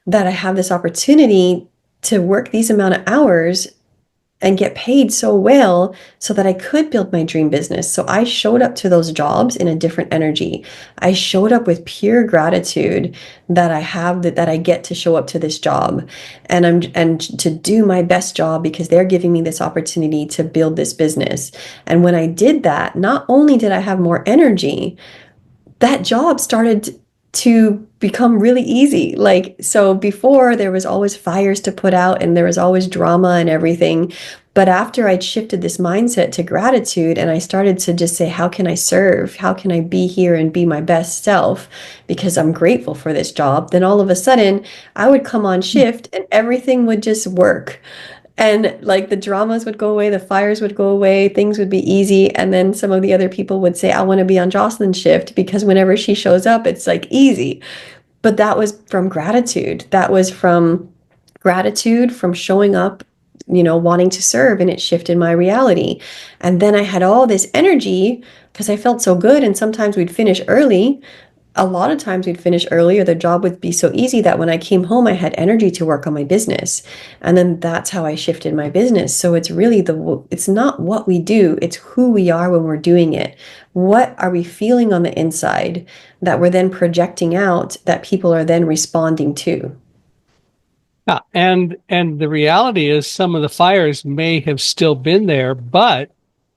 that I have this opportunity to work these amount of hours and get paid so well so that I could build my dream business. So I showed up to those jobs in a different energy. I showed up with pure gratitude that I have that I get to show up to this job and to do my best job because they're giving me this opportunity to build this business. And when I did that, not only did I have more energy, that job started to become really easy. Like, so before there was always fires to put out and there was always drama and everything. But after I'd shifted this mindset to gratitude and I started to just say, how can I serve? How can I be here and be my best self? Because I'm grateful for this job. Then all of a sudden I would come on shift and everything would just work. And like the dramas would go away, the fires would go away, things would be easy. And then some of the other people would say, I want to be on Jocelyn's shift because whenever she shows up, it's like easy. But that was from gratitude. That was from gratitude, from showing up, wanting to serve, and it shifted my reality. And then I had all this energy because I felt so good. And sometimes we'd finish early. A lot of times we'd finish early, or the job would be so easy that when I came home, I had energy to work on my business. And then that's how I shifted my business. So it's really it's not what we do, it's who we are when we're doing it. What are we feeling on the inside that we're then projecting out that people are then responding to? Yeah, and the reality is some of the fires may have still been there, but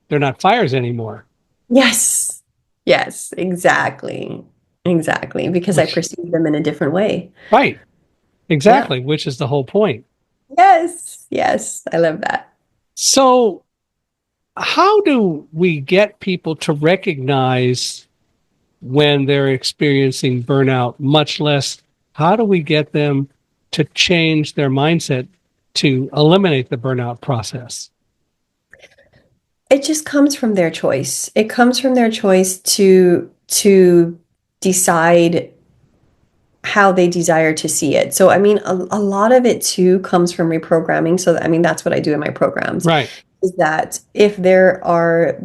they're not fires anymore. Yes. Yes, exactly. Exactly. Because I Which perceive them in a different way. right, Yeah. exactly, which is the whole point. Yes. Yes. I love that. So, how do we get people to recognize when they're experiencing burnout, much less how do we get them to change their mindset to eliminate the burnout process? It just comes from their choice. It comes from their choice to decide how they desire to see it. So I mean a lot of it too comes from reprogramming. So I mean that's what I do in my programs Right. is that if there are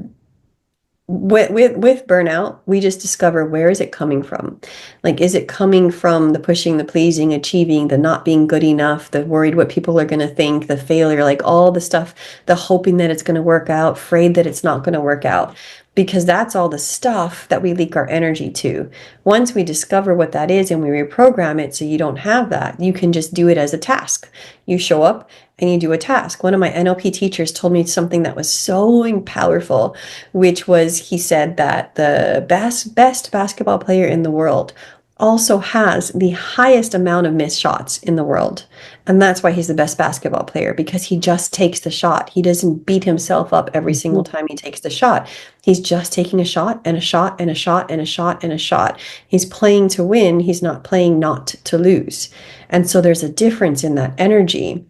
with burnout, we just discover where is it coming from? Like, is it coming from the pushing, the pleasing, achieving, the not being good enough, the worried what people are going to think, the failure, like all the stuff, the hoping that it's going to work out, afraid that it's not going to work out, because that's all the stuff that we leak our energy to. Once we discover what that is and we reprogram it so you don't have that, you can just do it as a task. You show up and you do a task. One of my NLP teachers told me something that was so powerful, which was he said that the best basketball player in the world also has the highest amount of missed shots in the world. And that's why he's the best basketball player, because he just takes the shot. He doesn't beat himself up every single Mhm. time he takes the shot. He's just taking a shot and a shot and a shot and a shot and a shot. He's playing to win. He's not playing not to lose. And so there's a difference in that energy.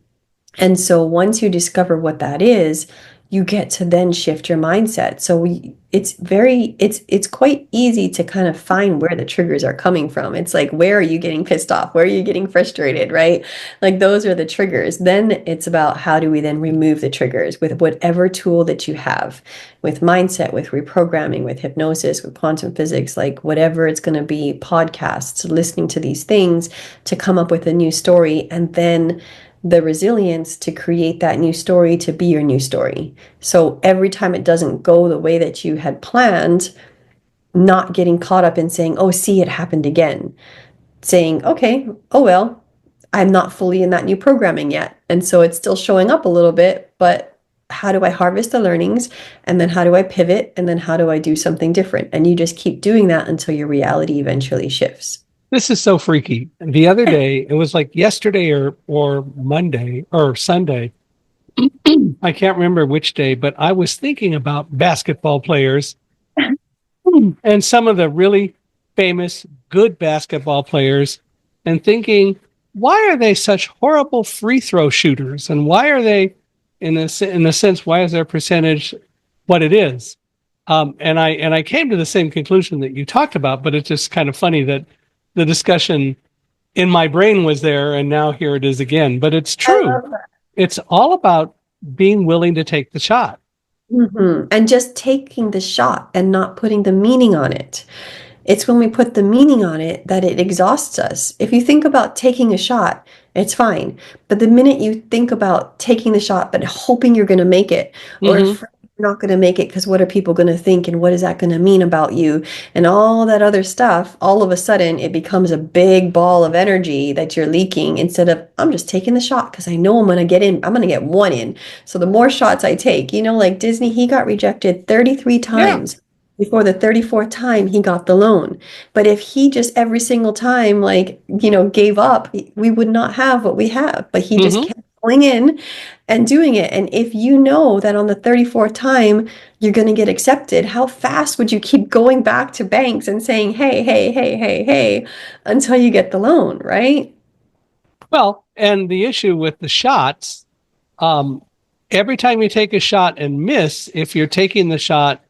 And so once you discover what that is, you get to then shift your mindset. So it's quite easy to kind of find where the triggers are coming from. It's like, where are you getting pissed off? Where are you getting frustrated, right? Like those are the triggers. Then it's about how do we then remove the triggers with whatever tool that you have, with mindset, with reprogramming, with hypnosis, with quantum physics, like whatever it's going to be, podcasts, listening to these things to come up with a new story, and then the resilience to create that new story to be your new story. So every time it doesn't go the way that you had planned, not getting caught up in saying, oh, see, it happened again. Saying, okay, oh, well, I'm not fully in that new programming yet. And so it's still showing up a little bit, but how do I harvest the learnings? And then how do I pivot? And then how do I do something different? And you just keep doing that until your reality eventually shifts. This is so freaky. The other day, it was like yesterday or Monday or Sunday. I can't remember which day, but I was thinking about basketball players and some of the really famous good basketball players and thinking, why are they such horrible free throw shooters? And why are they, in a sense, why is their percentage what it is? And I came to the same conclusion that you talked about, but it's just kind of funny that the discussion in my brain was there and now here it is again. But it's I true. love that. it's all about being willing to take the shot. And just taking the shot and not putting the meaning on it. It's when we put the meaning on it that it exhausts us. If you think about taking a shot, it's fine. But the minute you think about taking the shot but hoping you're going to make it, or Hmm. afraid you're not going to make it because what are people going to think and what is that going to mean about you and all that other stuff, all of a sudden it becomes a big ball of energy that you're leaking instead of, I'm just taking the shot because I know I'm going to get in. I'm going to get one in. So the more shots I take, like Disney, he got rejected 33 Yeah. times before the 34th time he got the loan. But if he just every single time, like, gave up, we would not have what we have. But he just Hmm. kept going in and doing it. And if you know that on the 34th time you're going to get accepted, how fast would you keep going back to banks and saying, hey, hey, hey, hey, hey, until you get the loan, right? Well, and the issue with the shots, um, every time you take a shot and miss, if you're taking the shot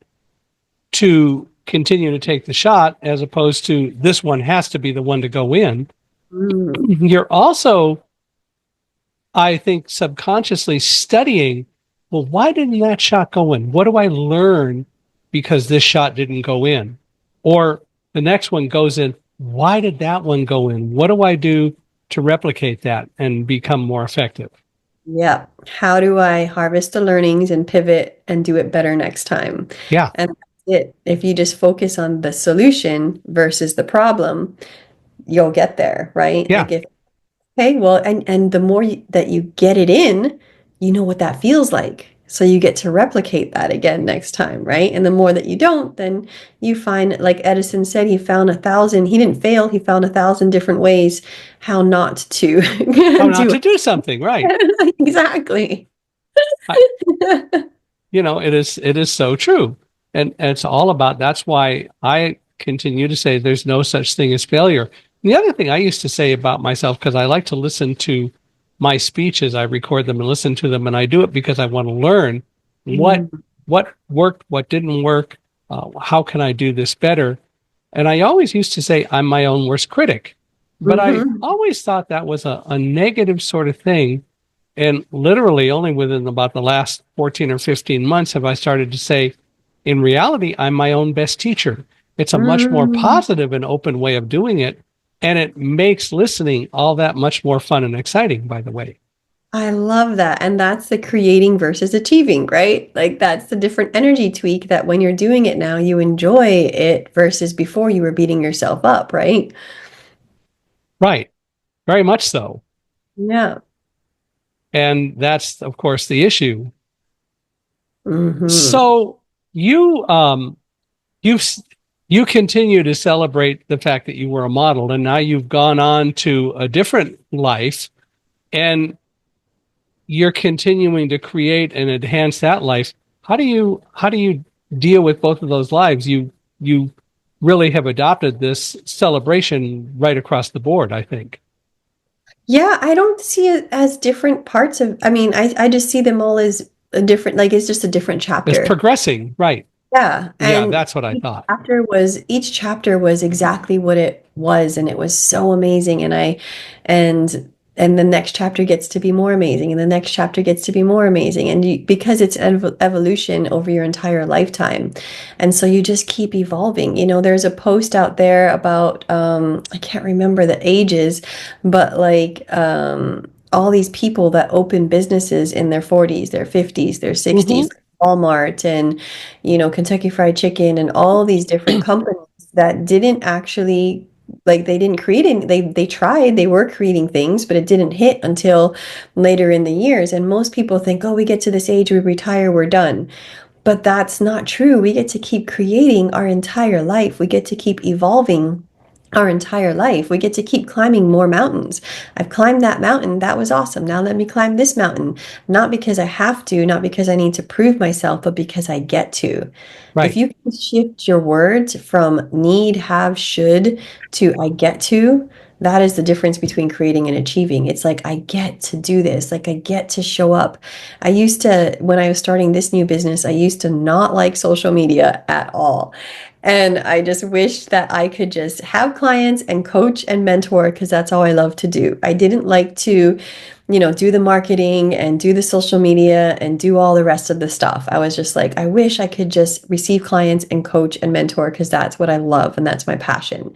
to continue to take the shot, as opposed to this one has to be the one to go in, Mm, you're also, I think, subconsciously studying, well, why didn't that shot go in? What do I learn because this shot didn't go in? Or the next one goes in, why did that one go in? What do I do to replicate that and become more effective? yeah. How do I harvest the learnings and pivot and do it better next time? Yeah, And that's it. If you just focus on the solution versus the problem, you'll get there, right? yeah, Like if, hey, well, and the more that you get it in, you know what that feels like. So you get to replicate that again next time, right? And the more that you don't, then you find, like Edison said, he found 1,000, he didn't fail, he found 1,000 different ways how not to how not do to do something, right? it. Exactly. I, it is so true. And it's all about, that's why I continue to say there's no such thing as failure. And the other thing I used to say about myself, because I like to listen to my speeches, I record them and listen to them, and I do it because I want to learn what Mm, what worked, what didn't work, how can I do this better. And I always used to say I'm my own worst critic, but I mhm. always thought that was a negative sort of thing. And literally, only within about the last 14 or 15 months have I started to say, in reality, I'm my own best teacher. It's a much more Mm. positive and open way of doing it. And it makes listening all that much more fun and exciting, by the way. I love that. And that's the creating versus achieving, right? Like that's the different energy tweak that when you're doing it now, you enjoy it versus before you were beating yourself up, right? Right. Very much so. Yeah. And that's, of course, the issue. Hmm. So you, you've, you continue to celebrate the fact that you were a model, and now you've gone on to a different life. And you're continuing to create and enhance that life. How do you deal with both of those lives? You really have adopted this celebration right across the board, I think. Yeah, I don't see it as different parts of, I mean, I just see them all as a different, like it's just a different It's chapter. progressing, right? Yeah, Yeah, and that's what I thought. each chapter was exactly what it was, and it was so amazing. And the next chapter gets to be more amazing, and the next chapter gets to be more amazing, and because it's evolution over your entire lifetime, and so you just keep evolving. There's a post out there about I can't remember the ages, but like all these people that open businesses in their 40s, their 50s, their Hmm. 60s, like Walmart and Kentucky Fried Chicken and all these different companies that didn't actually like they didn't create any they tried, they were creating things, but it didn't hit until later in the years. And most people think, oh, we get to this age, we retire, we're done. But that's not true. We get to keep creating our entire life. We get to keep evolving our entire life. We get to keep climbing more mountains. I've climbed that mountain. That was awesome. Now let me climb this mountain. Not because I have to, not because I need to prove myself, but because I get to. If Right, you can shift your words from need, have, should to I get to, that is the difference between creating and achieving. It's like, I get to do this. Like, I get to show up. When I was starting this new business, I used to not like social media at all. And I just wish that I could just have clients and coach and mentor because that's all I love to do. I didn't like to, do the marketing and do the social media and do all the rest of the stuff. I was just like, I wish I could just receive clients and coach and mentor because that's what I love and that's my passion.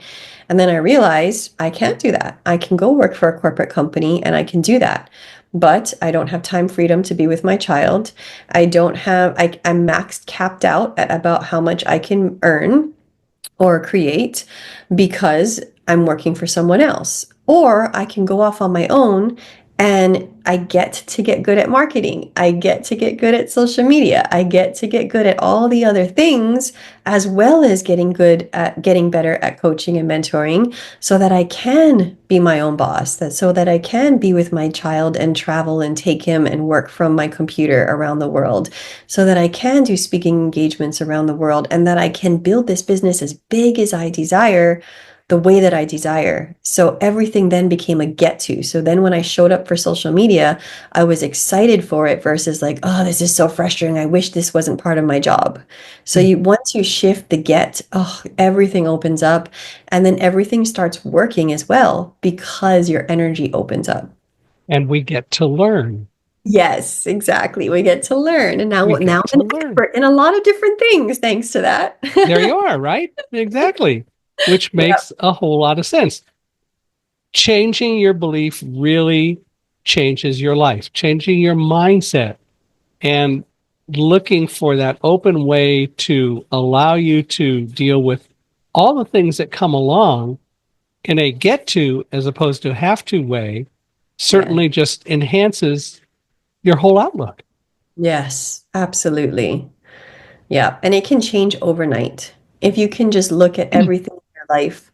And then I realized I can't do that. I can go work for a corporate company and I can do that. But I don't have time freedom to be with my child. I don't have, I'm maxed capped out at about how much I can earn or create because I'm working for someone else. Or I can go off on my own and I get to get good at marketing. I get to get good at social media. I get to get good at all the other things, as well as getting better at coaching and mentoring so that I can be my own boss, so that I can be with my child and travel and take him and work from my computer around the world, so that I can do speaking engagements around the world and that I can build this business as big as I desire the way that I desire. So everything then became a get to. So then when I showed up for social media, I was excited for it versus like, oh, this is so frustrating. I wish this wasn't part of my job. So once you shift the get, oh, everything opens up and then everything starts working as well because your energy opens up. And we get to learn. Yes, exactly. We get to learn. And now, We now get to I'm an learn. expert in a lot of different things thanks to that. There you are, right? Exactly. Which Yeah. makes a whole lot of sense. Changing your belief really changes your life, changing your mindset and looking for that open way to allow you to deal with all the things that come along in a get to as opposed to have to way Yeah. certainly just enhances your whole outlook. Yes, absolutely. Yeah. And it can change overnight. If you can just look at everything in your life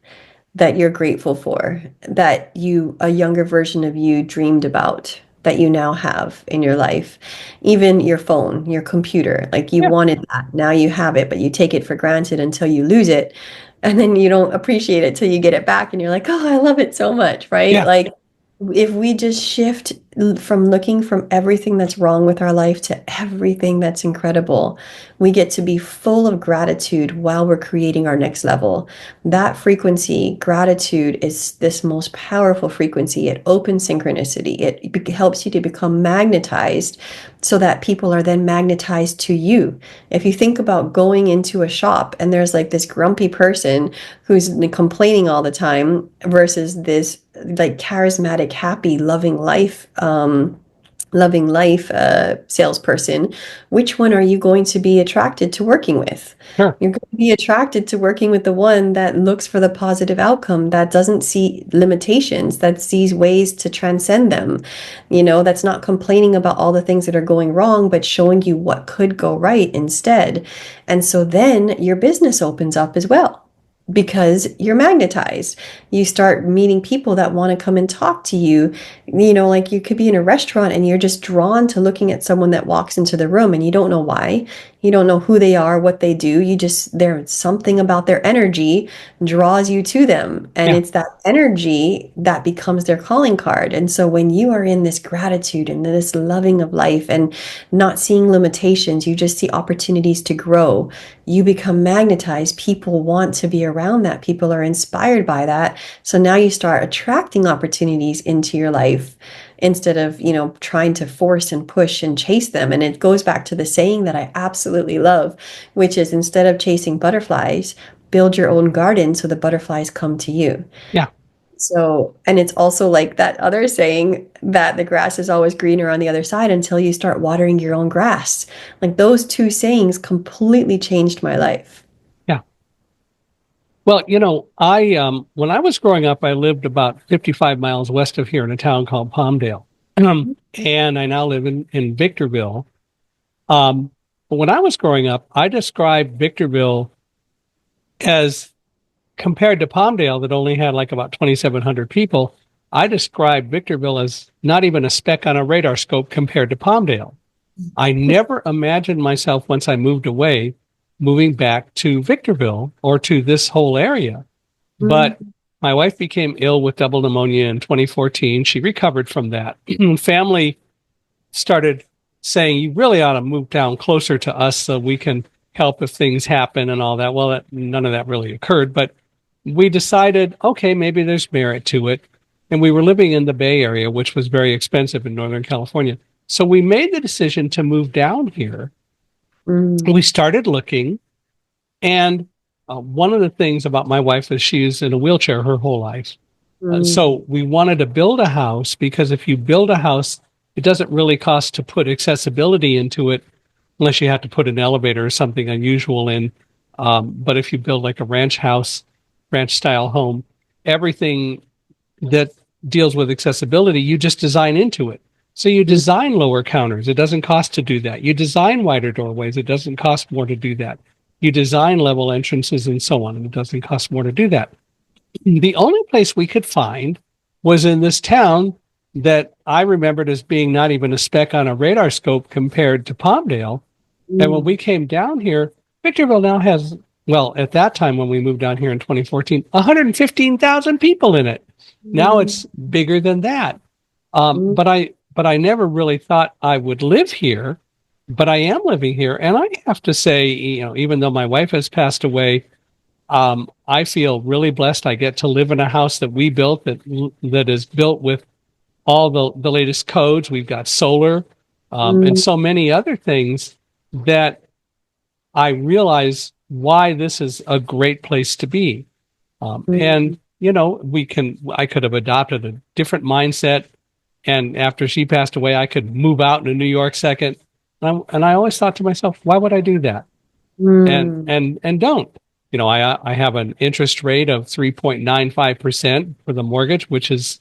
that you're grateful for, that a younger version of you dreamed about, that you now have in your life. Even your phone, your computer, like you Yeah. wanted that. Now you have it, but you take it for granted until you lose it. And then you don't appreciate it till you get it back and you're like, oh, I love it so much, right? Yeah. Like if we just shift from looking from everything that's wrong with our life to everything that's incredible, we get to be full of gratitude while we're creating our next level. That frequency, gratitude, is this most powerful frequency. It opens synchronicity. It helps you to become magnetized so that people are then magnetized to you. If you think about going into a shop and there's like this grumpy person who's complaining all the time versus this like charismatic, happy, loving life salesperson, which one are you going to be attracted to working with? Sure. You're going to be attracted to working with the one that looks for the positive outcome, that doesn't see limitations, that sees ways to transcend them, that's not complaining about all the things that are going wrong, but showing you what could go right instead. And so then your business opens up as well because you're magnetized. You start meeting people that want to come and talk to you. Like you could be in a restaurant and you're just drawn to looking at someone that walks into the room and you don't know why. You don't know who they are, what they do. There's something about their energy draws you to them. And Yeah. it's that energy that becomes their calling card. And so when you are in this gratitude and this loving of life and not seeing limitations, you just see opportunities to grow. You become magnetized. People want to be around that. People are inspired by that. So now you start attracting opportunities into your life instead of, trying to force and push and chase them. And it goes back to the saying that I absolutely love, which is instead of chasing butterflies, build your own garden so the butterflies come to you. Yeah. So, and it's also like that other saying that the grass is always greener on the other side until you start watering your own grass. Like those two sayings completely changed my life. Yeah. Well, I when I was growing up, I lived about 55 miles west of here in a town called Palmdale. And I now live in Victorville. But when I was growing up, I described Victorville as compared to Palmdale that only had like about 2,700 people. I described Victorville as not even a speck on a radar scope compared to Palmdale. I never imagined myself once I moved away, moving back to Victorville or to this whole area. But Mhm. my wife became ill with double pneumonia in 2014. She recovered from that. Family started saying, you really ought to move down closer to us so we can help if things happen and all that. Well, none of that really occurred, but we decided, okay, maybe there's merit to it. And we were living in the Bay Area, which was very expensive in Northern California. So we made the decision to move down here. Mm, We started looking, and one of the things about my wife is she's in a wheelchair her whole life. mm, So we wanted to build a house because if you build a house, it doesn't really cost to put accessibility into it unless you have to put an elevator or something unusual in. But if you build like a ranch house, ranch style home, everything that deals with accessibility, you just design into it. So you mm, design lower counters. It doesn't cost to do that. You design wider doorways. It doesn't cost more to do that. You design level entrances and so on, and it doesn't cost more to do that. The only place we could find was in this town that I remembered as being not even a speck on a radar scope compared to Palmdale. And when mm, we came down here, Victorville now has, well, at that time when we moved down here in 2014, 115,000 people in it. Now mm, it's bigger than that. mm, But I never really thought I would live here, but I am living here. And I have to say, even though my wife has passed away, I feel really blessed. I get to live in a house that we built that is built with all the latest codes. We've got solar, and mm, so many other things that I realize why this is a great place to be. mm. And I could have adopted a different mindset. And after she passed away, I could move out to New York second. And I always thought to myself, why would I do that? And Mm, and and don't. I have an interest rate of 3.95% for the mortgage, which is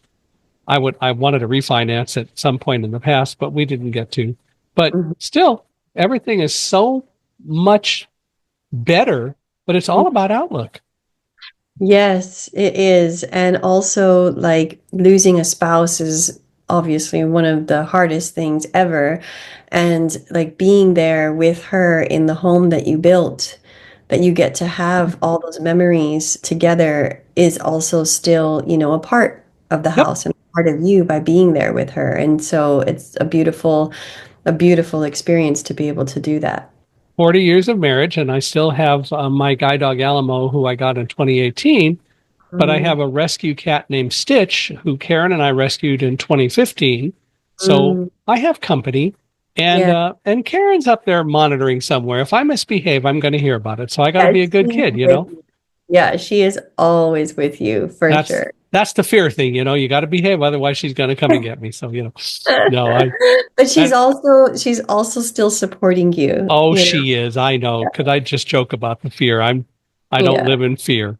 I wanted to refinance at some point in the past, but we didn't get to. But mhm, still, everything is so much better, but it's mm. all about outlook. Yes, it is. And also, like, losing a spouse is obviously one of the hardest things ever. And like being there with her in the home that you built, that you get to have all those memories together is also still, a part of the Yep. house and part of you by being there with her. And so it's a beautiful experience to be able to do that. 40 years of marriage, and I still have my guide dog Alamo, who I got in 2018. But I Mm, have a rescue cat named Stitch, who Karen and I rescued in 2015. So mm. I have company, and Yeah. Karen's up there monitoring somewhere. If I misbehave, I'm going to hear about it. So I got to Yeah, be a good she's kid, you with know. you. Yeah, she is always with you for That's sure. that's the fear thing, you know. You got to behave, otherwise she's going to come and get me. So no, I But she's and also still supporting you, oh, you know? she is. I know, because I just joke about the fear. I don't Yeah. live in fear.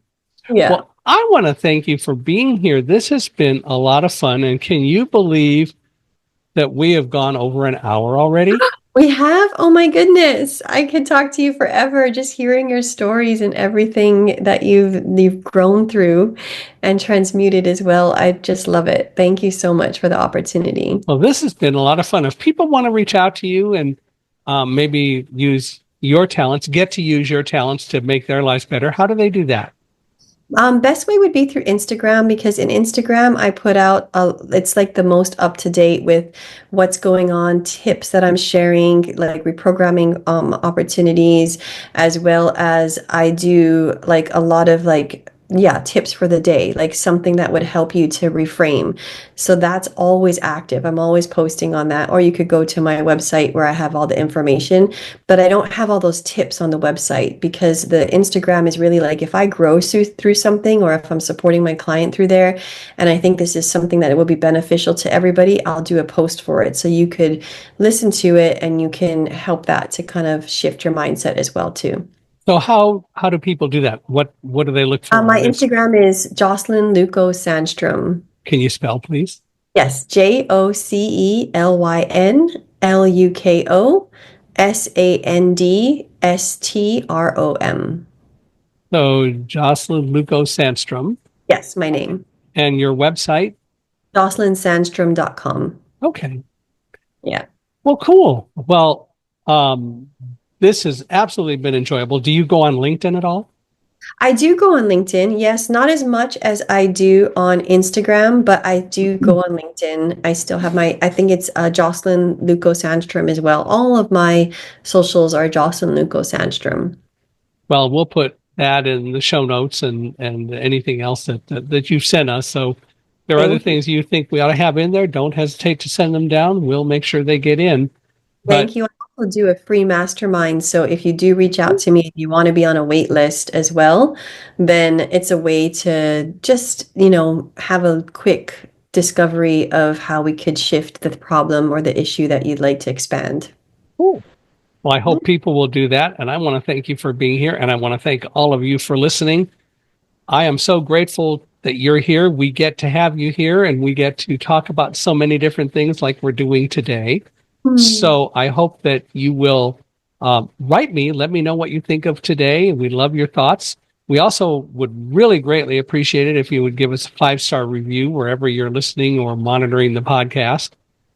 Yeah. Well, I want to thank you for being here. This has been a lot of fun. And can you believe that we have gone over an hour already? We have, oh my goodness. I could talk to you forever just hearing your stories and everything that you've grown through and transmuted as well. I just love it. Thank you so much for the opportunity. Well, this has been a lot of fun. If people want to reach out to you and maybe use your talents, get to use your talents to make their lives better, how do they do that? Best way would be through Instagram because in Instagram I put out it's like the most up to date with what's going on, tips that I'm sharing, like reprogramming opportunities, as well as I do like a lot of like yeah, tips for the day, like something that would help you to reframe. So that's always active. I'm always posting on that. Or you could go to my website where I have all the information, but I don't have all those tips on the website because the Instagram is really like if I grow through something or if I'm supporting my client through there and I think this is something that it will be beneficial to everybody, I'll do a post for it. So you could listen to it and you can help that to kind of shift your mindset as well too. So how do people do that? What do they look for My on Insta? Instagram is Jocelyn Sandstrom. Can you spell, please? Yes, JocelynLukoSandstrom. So Jocelyn Luco Sandstrom, Yes, my name. and your website. JocelynSandstrom.com. Okay. Yeah. Well, cool. Well, this has absolutely been enjoyable. Do you go on LinkedIn at all? I do go on LinkedIn. Yes, not as much as I do on Instagram, but I do go on LinkedIn. I still have I think it's Jocelyn Sandstrom as well. All of my socials are Jocelyn Sandstrom. Well, we'll put that in the show notes and anything else that you've sent us. So if there are other Thank you. things you think we ought to have in there, don't hesitate to send them down. We'll make sure they get in. But Thank you. I also do a free mastermind. So if you do reach out to me, if you want to be on a wait list as well, then it's a way to just, have a quick discovery of how we could shift the problem or the issue that you'd like to expand. cool. Well, I hope people will do that. And I want to thank you for being here. And I want to thank all of you for listening. I am so grateful that you're here. We get to have you here and we get to talk about so many different things like we're doing today. Hmm. So I hope that you will write me. Let me know what you think of today. We love your thoughts. We also would really greatly appreciate it if you would give us a 5-star review wherever you're listening or monitoring the podcast.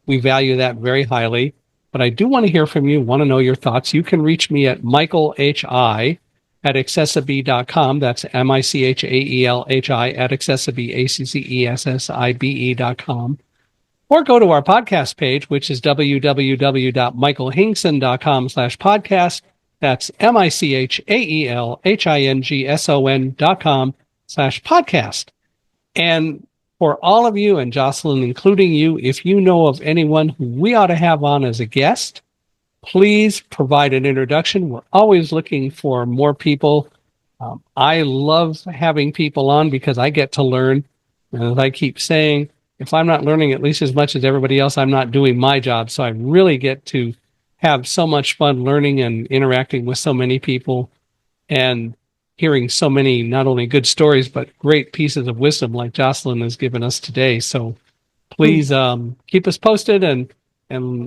We value that very highly. But I do want to hear from you, want to know your thoughts. You can reach me at Michael H.I. at accessibe.com. That's Michaelhi at accessibe.com. Or go to our podcast page, which is www.michaelhingson.com/podcast. That's michaelhingson.com/podcast. And for all of you, and Jocelyn, including you, if you know of anyone who we ought to have on as a guest, please provide an introduction. We're always looking for more people. I love having people on because I get to learn. And as I keep saying, if I'm not learning at least as much as everybody else, I'm not doing my job. So I really get to have so much fun learning and interacting with so many people and hearing so many not only good stories, but great pieces of wisdom like Jocelyn has given us today. So please keep us posted. And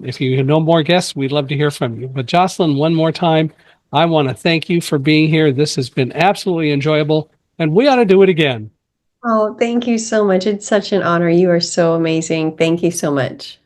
if you know more guests, we'd love to hear from you. But Jocelyn, one more time, I want to thank you for being here. This has been absolutely enjoyable, and we ought to do it again. Oh, thank you so much. It's such an honor. You are so amazing. Thank you so much.